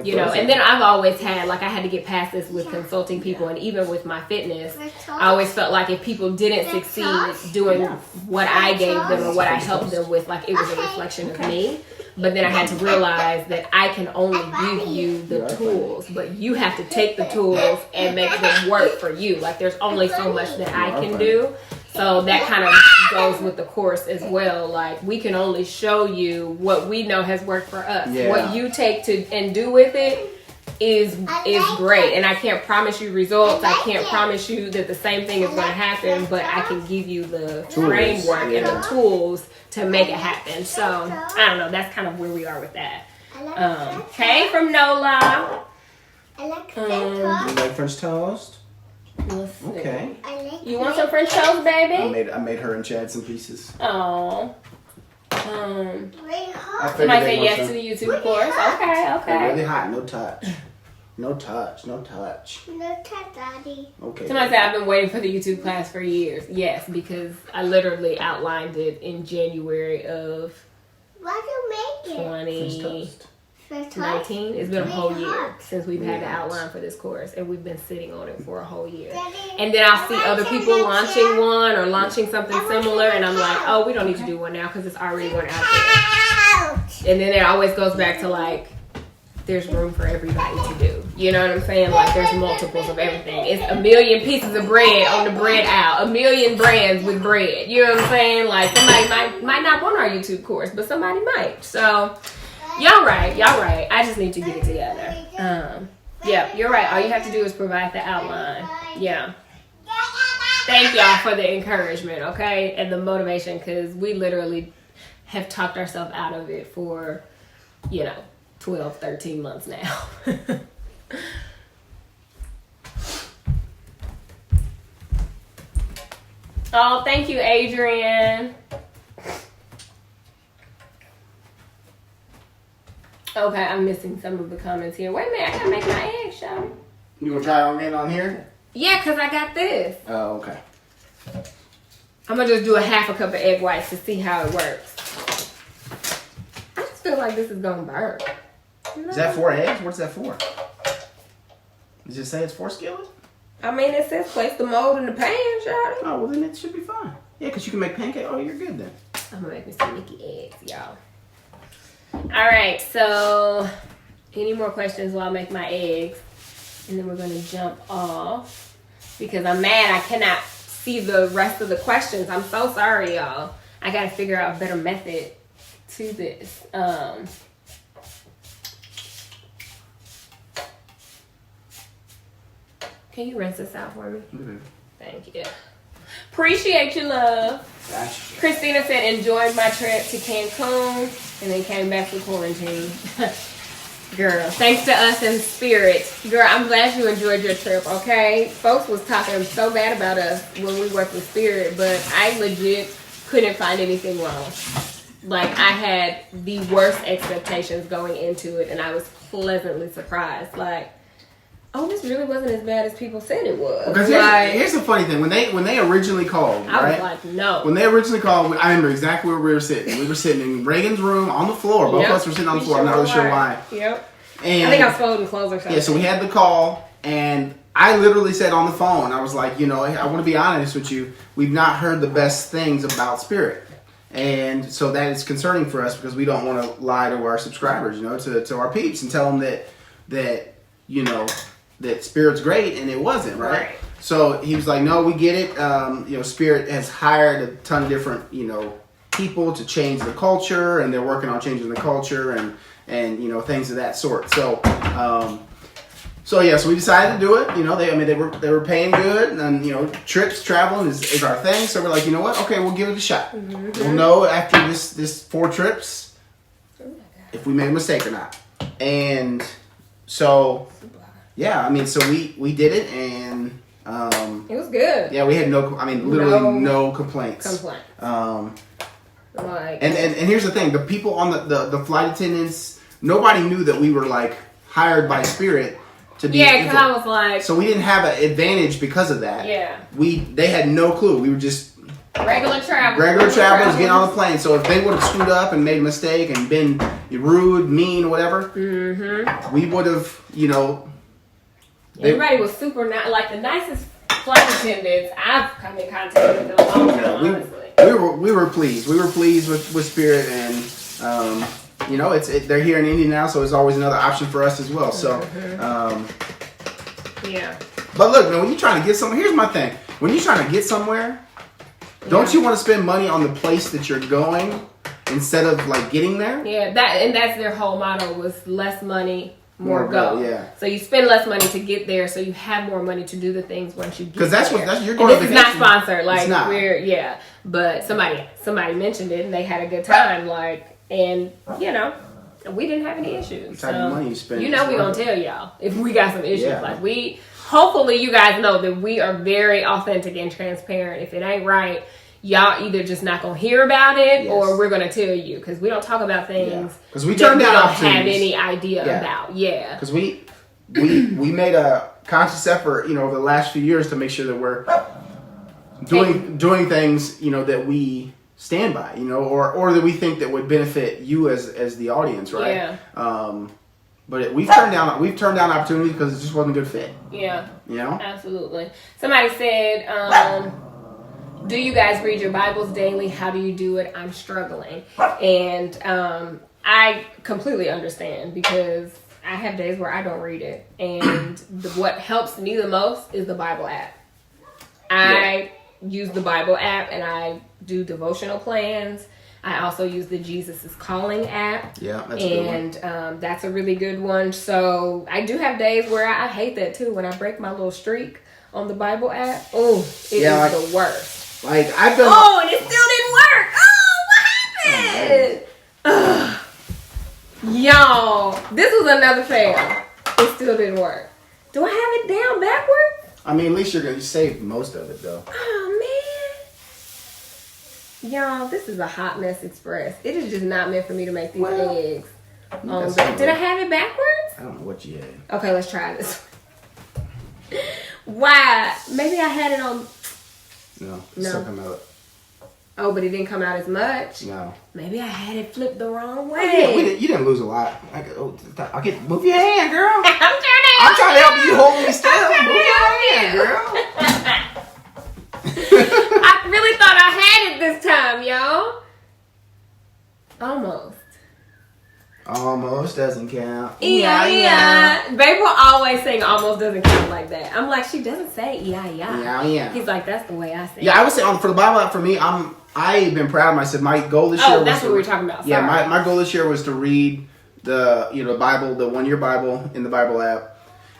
S1: You know, and then I've always had, like, I had to get past this with consulting people, and even with my fitness, I always felt like if people didn't succeed doing what I gave them or what I helped them with, like, it was a reflection of me. But then I had to realize that I can only give you the tools, but you have to take the tools and make them work for you. Like, there's only so much that I can do. So that kind of goes with the course as well. Like, we can only show you what we know has worked for us. Yeah. What you take to and do with it is great. And I can't promise you results. I can't promise you that the same thing is going to happen, but I can give you the framework and the tools to make it happen. So I don't know, that's kind of where we are with that. Okay, from Nola.
S3: I like French toast.
S2: You like French toast? Okay.
S1: You want some French toast, baby?
S2: I made her and Chad some pieces.
S1: Oh.
S3: Really hot.
S1: Somebody say yes to the YouTube course. Okay.
S2: They're really hot. No touch. No touch.
S3: No touch, Daddy.
S2: Okay.
S1: Somebody said I've been waiting for the YouTube class for years. Yes, because I literally outlined it in January of
S3: Why do you make it?
S1: 2019. It's been a whole year since we've had the outline for this course, and we've been sitting on it for a whole year. And then I'll see other people launching one or launching something similar, and I'm like, oh, we don't need to do one now because it's already one out there. And then it always goes back to, like, there's room for everybody to do. You know what I'm saying? Like, there's multiples of everything. It's a million pieces of bread on the bread aisle. A million brands with bread. You know what I'm saying? Like, somebody might not want our YouTube course, but somebody might. So, y'all right. I just need to get it together. Yeah, you're right. All you have to do is provide the outline. Yeah. Thank y'all for the encouragement, okay? And the motivation, because we literally have talked ourselves out of it for, 12, 13 months now. Oh, thank you, Adrian. Okay, I'm missing some of the comments here. Wait a minute, I gotta make my egg show.
S2: You gonna try it on here?
S1: Yeah, because I got this.
S2: Oh, okay.
S1: I'm gonna just do a half a cup of egg whites to see how it works. I just feel like this is gonna burn.
S2: Is that 4 eggs? What's that for? Does it say it's 4 skillets?
S1: I mean, it says place the mold in the pan, shawty.
S2: Oh, well then it should be fine. Yeah, because you can make pancake. Oh, you're good then.
S1: I'm gonna make me some Mickey eggs, y'all. Alright, so any more questions while I make my eggs? And then we're gonna jump off because I'm mad I cannot see the rest of the questions. I'm so sorry, y'all. I got to figure out a better method to this. Can you rinse this out for me?
S2: Mm-hmm.
S1: Thank you. Appreciate your love.
S2: Gotcha.
S1: Christina said, enjoyed my trip to Cancun and then came back to quarantine. Girl, thanks to us in spirit. Girl, I'm glad you enjoyed your trip, okay? Folks was talking so bad about us when we worked with Spirit, but I legit couldn't find anything wrong. Like, I had the worst expectations going into it, and I was pleasantly surprised. Like, oh, this really wasn't as bad as people said it was.
S2: Because here's the funny thing. When they originally called,
S1: I was like, no.
S2: When they originally called, I remember exactly where we were sitting. We were sitting in Reagan's room on the floor. Both of us were sitting on the floor. I'm not really sure why.
S1: Yep.
S2: And
S1: I think I was folding clothes or something.
S2: Yeah, so we had the call, and I literally said on the phone, I was like, I want to be honest with you. We've not heard the best things about Spirit. And so that is concerning for us because we don't want to lie to our subscribers, to our peeps and tell them that Spirit's great, and it wasn't, right? So he was like, no, we get it. Spirit has hired a ton of different, people to change the culture, and they're working on changing the culture and things of that sort. So so we decided to do it. They were paying good, and trips, traveling is our thing. So we're like, you know what? Okay, we'll give it a shot. Mm-hmm. We'll know after this 4 trips if we made a mistake or not. And so so we did it, and
S1: it was good.
S2: Yeah, we had literally no complaints. And here's the thing: the people on the flight attendants, nobody knew that we were like hired by Spirit to be.
S1: Yeah, because I was like,
S2: so we didn't have an advantage because of that.
S1: Yeah,
S2: they had no clue. We were just
S1: regular travelers
S2: getting on the plane. So if they would have screwed up and made a mistake and been rude, mean, whatever, we would have,
S1: everybody was super nice, like the nicest flight attendants I've come in contact with in a long time, honestly.
S2: We were pleased. We were pleased with Spirit, and they're here in India now, so it's always another option for us as well. So,
S1: yeah.
S2: But look, man, when you're trying to get somewhere, here's my thing: when you're trying to get somewhere, don't you want to spend money on the place that you're going instead of like getting there?
S1: Yeah, that's their whole motto was less money, more go.
S2: Yeah.
S1: So you spend less money to get there, so you have more money to do the things once you get there.
S2: Because that's you're going.
S1: And this is not sponsored. Like but somebody mentioned it and they had a good time. Like, and we didn't have any issues.
S2: What type of money you spend?
S1: We gonna tell y'all if we got some issues. Yeah. Like hopefully you guys know that we are very authentic and transparent. If it ain't right, y'all either just not gonna hear about it or we're gonna tell you, because we don't talk about things
S2: because we don't
S1: have any idea about. Yeah,
S2: because we made a conscious effort, over the last few years to make sure that we're doing things, that we stand by, or that we think that would benefit you as the audience, right? Yeah. But we've turned down opportunities because it just wasn't a good fit.
S1: Yeah. Absolutely. Somebody said, do you guys read your Bibles daily? How do you do it? I'm struggling. And I completely understand, because I have days where I don't read it. And what helps me the most is the Bible app. I use the Bible app, and I do devotional plans. I also use the Jesus is Calling app.
S2: Yeah, that's a good one.
S1: And that's a really good one. So I do have days where I hate that too. When I break my little streak on the Bible app, it is the worst.
S2: Like I've been.
S1: Oh, and it still didn't work. Oh, what happened? Y'all, this was another fail. It still didn't work. Do I have it down backwards?
S2: I mean, at least you saved most of it though.
S1: Oh man. Y'all, this is a hot mess express. It is just not meant for me to make these eggs. Did I have it backwards?
S2: I don't know what you had.
S1: Okay, let's try this. Why? Maybe I had it on.
S2: No, still come out.
S1: Oh, but it didn't come out as much.
S2: No.
S1: Maybe I had it flipped the wrong way.
S2: You didn't lose a lot. Move your hand, girl.
S1: I'm trying to
S2: help you hold me still. Move your hand, girl.
S1: I really thought I had it this time, y'all. Almost.
S2: Almost doesn't count.
S1: Yeah. Babe will always sing almost doesn't count like that. I'm like, she doesn't say
S2: Yeah.
S1: He's like, that's the way I say it.
S2: Yeah, I would say for the Bible app for me, I've been proud of myself. My goal this year was
S1: that's what we were talking about. Sorry.
S2: Yeah, my goal this year was to read the Bible, the 1 year Bible in the Bible app.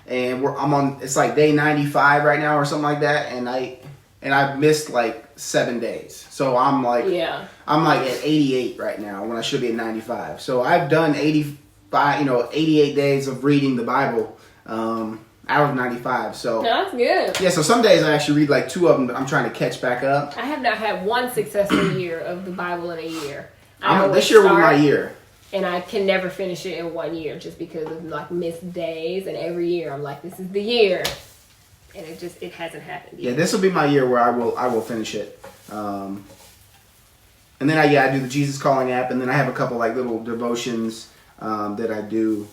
S2: And I'm on it's like day 95 right now or something like that, and I've missed like 7 days. So I'm like at 88 right now when I should be at 95. So I've done 88 days of reading the Bible out of 95. So
S1: that's good.
S2: Yeah, so some days I actually read like 2 of them. I'm trying to catch back up.
S1: I have not had one successful year of the Bible in a year.
S2: This year was my year.
S1: And I can never finish it in 1 year just because of like missed days. And every year I'm like, this is the year. And it hasn't happened yet.
S2: Yeah, this will be my year where I will finish it. And then I do the Jesus Calling app, and then I have a couple like little devotions that I do.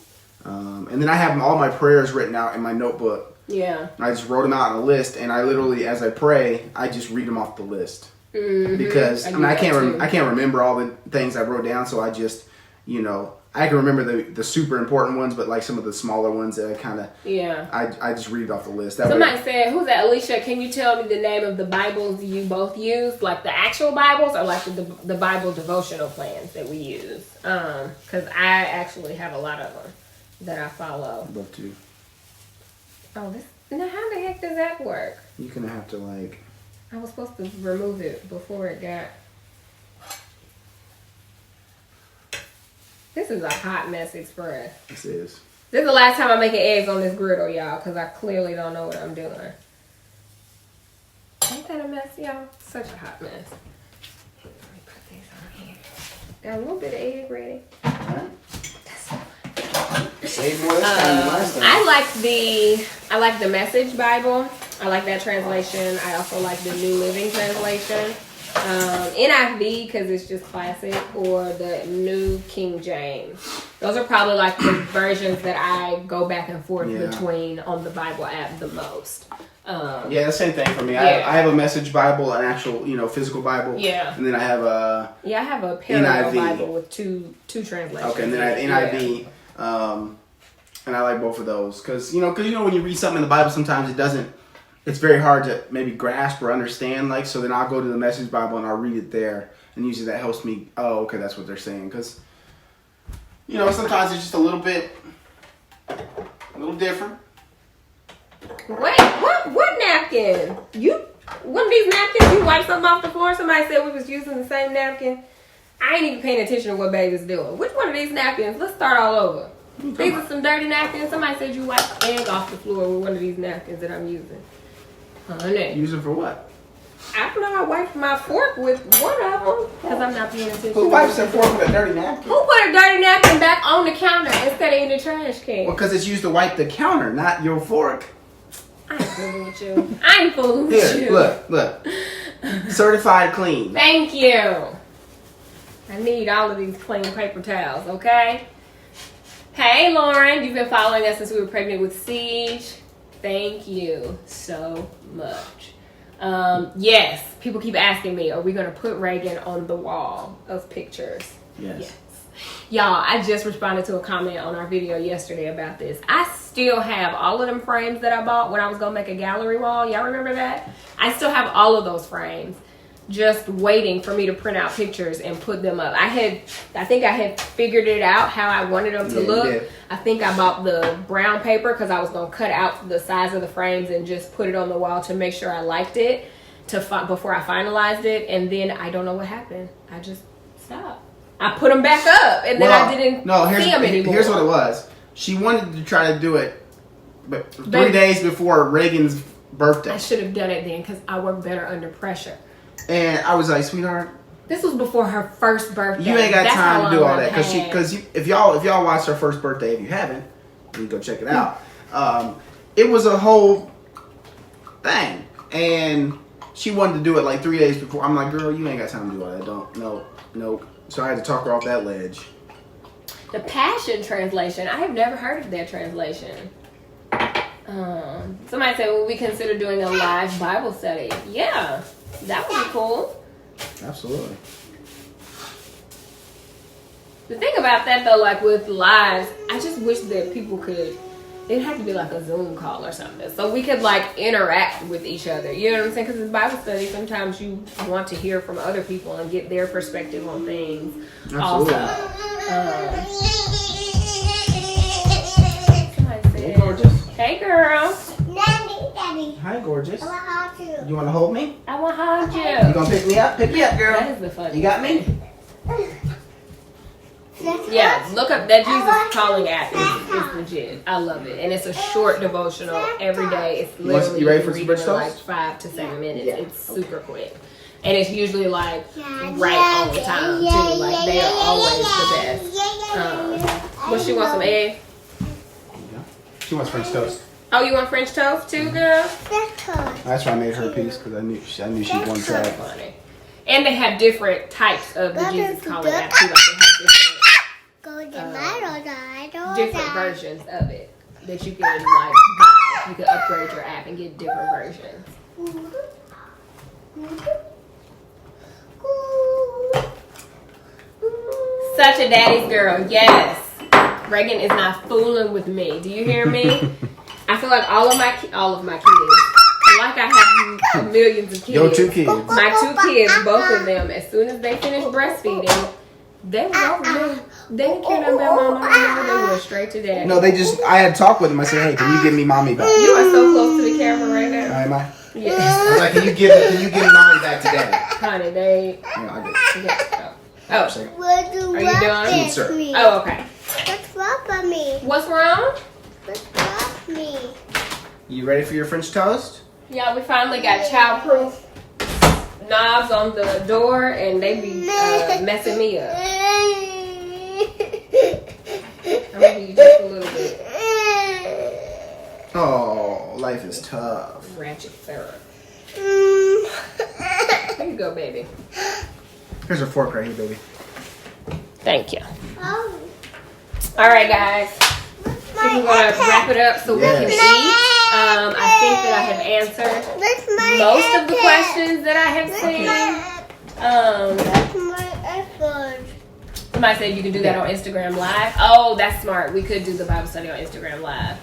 S2: And then I have all my prayers written out in my notebook.
S1: Yeah.
S2: I just wrote them out on a list, and I literally, as I pray, I just read them off the list.
S1: Mm-hmm.
S2: Because I can't remember all the things I wrote down, so I just, I can remember the super important ones, but like some of the smaller ones that I kind of I just read it off the list.
S1: Somebody said, "Who's that, Alicia? Can you tell me the name of the Bibles you both use, like the actual Bibles or like the Bible devotional plans that we use?" Because I actually have a lot of them that I follow.
S2: Love to.
S1: Oh, now how the heck does that work?
S2: You're gonna have to like.
S1: I was supposed to remove it before it got. This is a hot mess express.
S2: This is.
S1: This is the last time I'm making eggs on this griddle, y'all, because I clearly don't know what I'm doing. Ain't that a mess, y'all? Such a hot mess. Let me put these on here. Got a little bit of egg ready.
S2: Alright. Save more this time than last time.
S1: I like the Message Bible. I like that translation. I also like the New Living Translation. NIV because it's just classic, or the New King James. Those are probably like the versions that I go back and forth between on the Bible app the most.
S2: The same thing for me. I have a Message Bible, an actual physical Bible. Yeah. And then I have a
S1: I have a parallel
S2: NIV.
S1: Bible with two translations.
S2: Okay, and then I have NIV. And I like both of those because when you read something in the Bible, sometimes it's very hard to maybe grasp or understand, so then I'll go to the Message Bible and I'll read it there, and usually that helps me, okay, that's what they're saying, because, sometimes it's just a little different.
S1: Wait, what napkin? One of these napkins, you wiped something off the floor, somebody said we was using the same napkin. I ain't even paying attention to what baby's doing. Which one of these napkins? Let's start all over. These are some dirty napkins. Somebody said you wiped egg off the floor with one of these napkins that I'm using. Honey.
S2: Use them for what?
S1: I don't know. I wiped my fork with one of them because I'm not paying attention.
S2: Who wipes their fork with a dirty napkin?
S1: Who put a dirty napkin back on the counter instead of in the trash can?
S2: Well, because it's used to wipe the counter, not your fork.
S1: I ain't fooling with you. I ain't fooling with you.
S2: Look. Certified clean.
S1: Thank you. I need all of these clean paper towels, okay? Hey, Lauren. You've been following us since we were pregnant with Siege. Thank you so much. Yes, people keep asking me, are we going to put Reagan on the wall of pictures? Yes. Y'all, I just responded to a comment on our video yesterday about this. I still have all of them frames that I bought when I was going to make a gallery wall. Y'all remember that? I still have all of those frames, just waiting for me to print out pictures and put them up. I think I had figured it out how I wanted them to look. I think I bought the brown paper because I was going to cut out the size of the frames and just put it on the wall to make sure I liked it before I finalized it. And then I don't know what happened. I just stopped. I put them back up and then I didn't see them anymore.
S2: Here's what it was. She wanted to try to do it, but 3 days before Reagan's birthday. I
S1: should have done it then because I work better under pressure.
S2: And I was like, sweetheart,
S1: this was before her first birthday.
S2: You ain't got time to do all that because if y'all watched her first birthday, if you haven't, you can go check it out. It was a whole thing, and she wanted to do it like 3 days before. I'm like, girl, you ain't got time to do all that. Nope. So I had to talk her off that ledge.
S1: The Passion Translation. I have never heard of that translation. Somebody said, will we consider doing a live Bible study? Yeah, that would be cool.
S2: Absolutely.
S1: The thing about that though, like with lives, I just wish that people could. It'd have to be like a Zoom call or something, so we could like interact with each other. You know what I'm saying? Because in Bible study, sometimes you want to hear from other people and get their perspective on things.
S2: Absolutely.
S1: Also, somebody said,
S2: Hey, gorgeous.
S1: "Hey, girl."
S3: Daddy.
S2: Hi, gorgeous.
S3: I want to hug you.
S2: You want to hold me?
S1: I want to hug
S2: You
S1: you.
S2: gonna pick me up? Pick me up, girl.
S1: That is the funny.
S2: You got me?
S1: Yeah, look up that Jesus Calling app. It's legit. I love it, and it's a short devotional every day. It's literally
S2: You ready for
S1: reading
S2: some
S1: in like
S2: toast?
S1: 5 to 7 minutes.
S2: Yeah.
S1: It's super quick, and it's usually like right on time too. Like they are always the best. What she want, some egg?
S2: She wants French toast.
S1: Oh, you want French toast too, girl?
S2: That's why I made her a piece because I knew she wanted
S1: So
S2: that.
S1: funny. And they have different types of the Jesus Calling app too. Like they have different versions of it that you can like buy. You can upgrade your app and get different versions. Such a daddy's girl, yes. Reagan is not fooling with me. Do you hear me? I feel like all of my kids, like I have millions of kids.
S2: Your 2 kids.
S1: My 2 kids, both of them, as soon as they finished breastfeeding, they was over me. They didn't care nothing about mama anymore. They went straight to daddy.
S2: No, I had talked with them. I said, hey, can you give me mommy back?
S1: You are so close to the camera right now.
S2: Am I?
S1: Yes.
S2: I was like, can you give mommy back to daddy?
S1: Honey, they.
S2: No, I did.
S1: Oh.
S2: Sorry.
S1: Are you done?
S2: Yes, sir.
S1: Oh, okay.
S3: What's wrong with me?
S1: What's wrong?
S3: What's wrong with me?
S2: You ready for your French toast?
S1: Yeah, we finally got childproof knobs on the door, and they be messing me up. I'm gonna give you just a little bit.
S2: Oh, life is tough.
S1: Ratchet syrup. Here you go, baby.
S2: Here's a fork right here, baby.
S1: Thank you.
S3: Oh.
S1: All right, guys. We're gonna wrap it up so we can eat. I think that I have answered most of the questions that I have seen. Somebody said you can do that on Instagram Live. Oh, that's smart. We could do the Bible study on Instagram Live.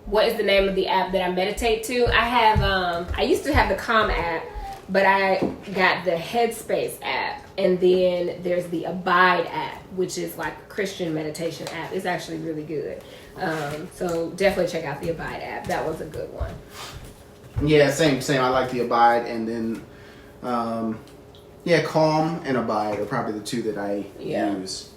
S1: What is the name of the app that I meditate to? I have. I used to have the Calm app, but I got the Headspace app, and then there's the Abide app, which is like a Christian meditation app. It's actually really good. So definitely check out the Abide app. That was a good one.
S2: Yeah, same. I like the Abide, and then, Calm and Abide are probably the 2 that I use.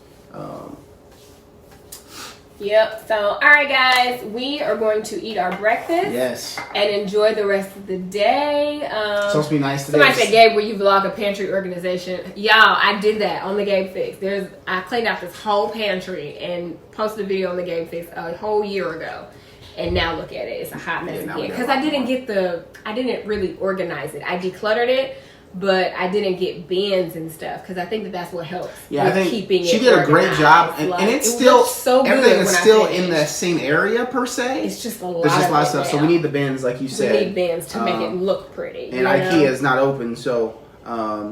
S1: Yep. So, all right, guys, we are going to eat our breakfast.
S2: Yes.
S1: And enjoy the rest of the day.
S2: Supposed to be nice today.
S1: Somebody said, Gabe, will you vlog a pantry organization? Y'all, I did that on the Gabe Fix. I cleaned out this whole pantry and posted a video on the Gabe Fix a whole year ago. And now look at it. It's a hot mess again. Because I didn't really organize it. I decluttered it, but I didn't get bins and stuff because I think that that's what helps.
S2: Yeah, I think
S1: keeping
S2: she
S1: it
S2: did a great
S1: organized.
S2: job, and it's still
S1: so good.
S2: Everything is still in the same area per se.
S1: It's just a lot.
S2: There's just a lot of
S1: it
S2: stuff,
S1: now.
S2: so we need the bins, like you said.
S1: We need bins to make it look pretty.
S2: And IKEA is not open, so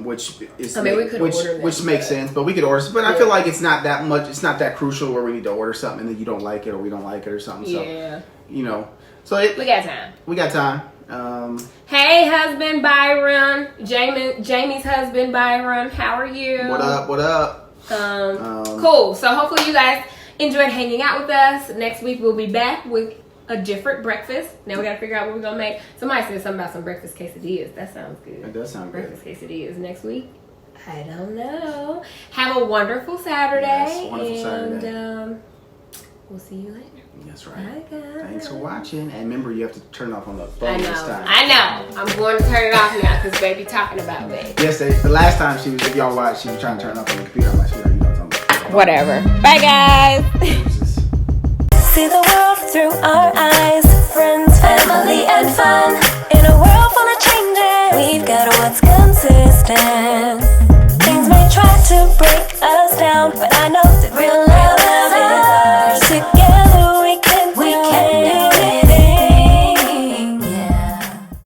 S2: which is
S1: we could order
S2: which makes sense, but we could order. But I feel like it's not that much. It's not that crucial where we need to order something and then you don't like it or we don't like it or something.
S1: Yeah.
S2: So so
S1: we got time.
S2: We got time.
S1: Hey, husband Byron, Jamie's husband Byron, how are you?
S2: What up?
S1: Cool. So hopefully you guys enjoyed hanging out with us. Next week we'll be back with a different breakfast. Now we gotta figure out what we're gonna make. Somebody said something about some breakfast quesadillas. That sounds good.
S2: It does sound good.
S1: Breakfast quesadillas next week. I don't know. Have a wonderful Saturday.
S2: Yes, wonderful Saturday.
S1: And we'll see you later.
S2: That's right.
S1: Bye, guys.
S2: Thanks for watching. And remember, you have to turn it off on the phone this time.
S1: I know. I'm going to turn it off now because baby talking about me.
S2: Yes, the last time if y'all watched, she was trying to turn it off on the computer. I'm like, you know what I'm talking about.
S1: Whatever. Bye, guys.
S4: See the world through our eyes. Friends, family, and fun. In a world full of changes, we've got what's consistent. Things may try to break us down, but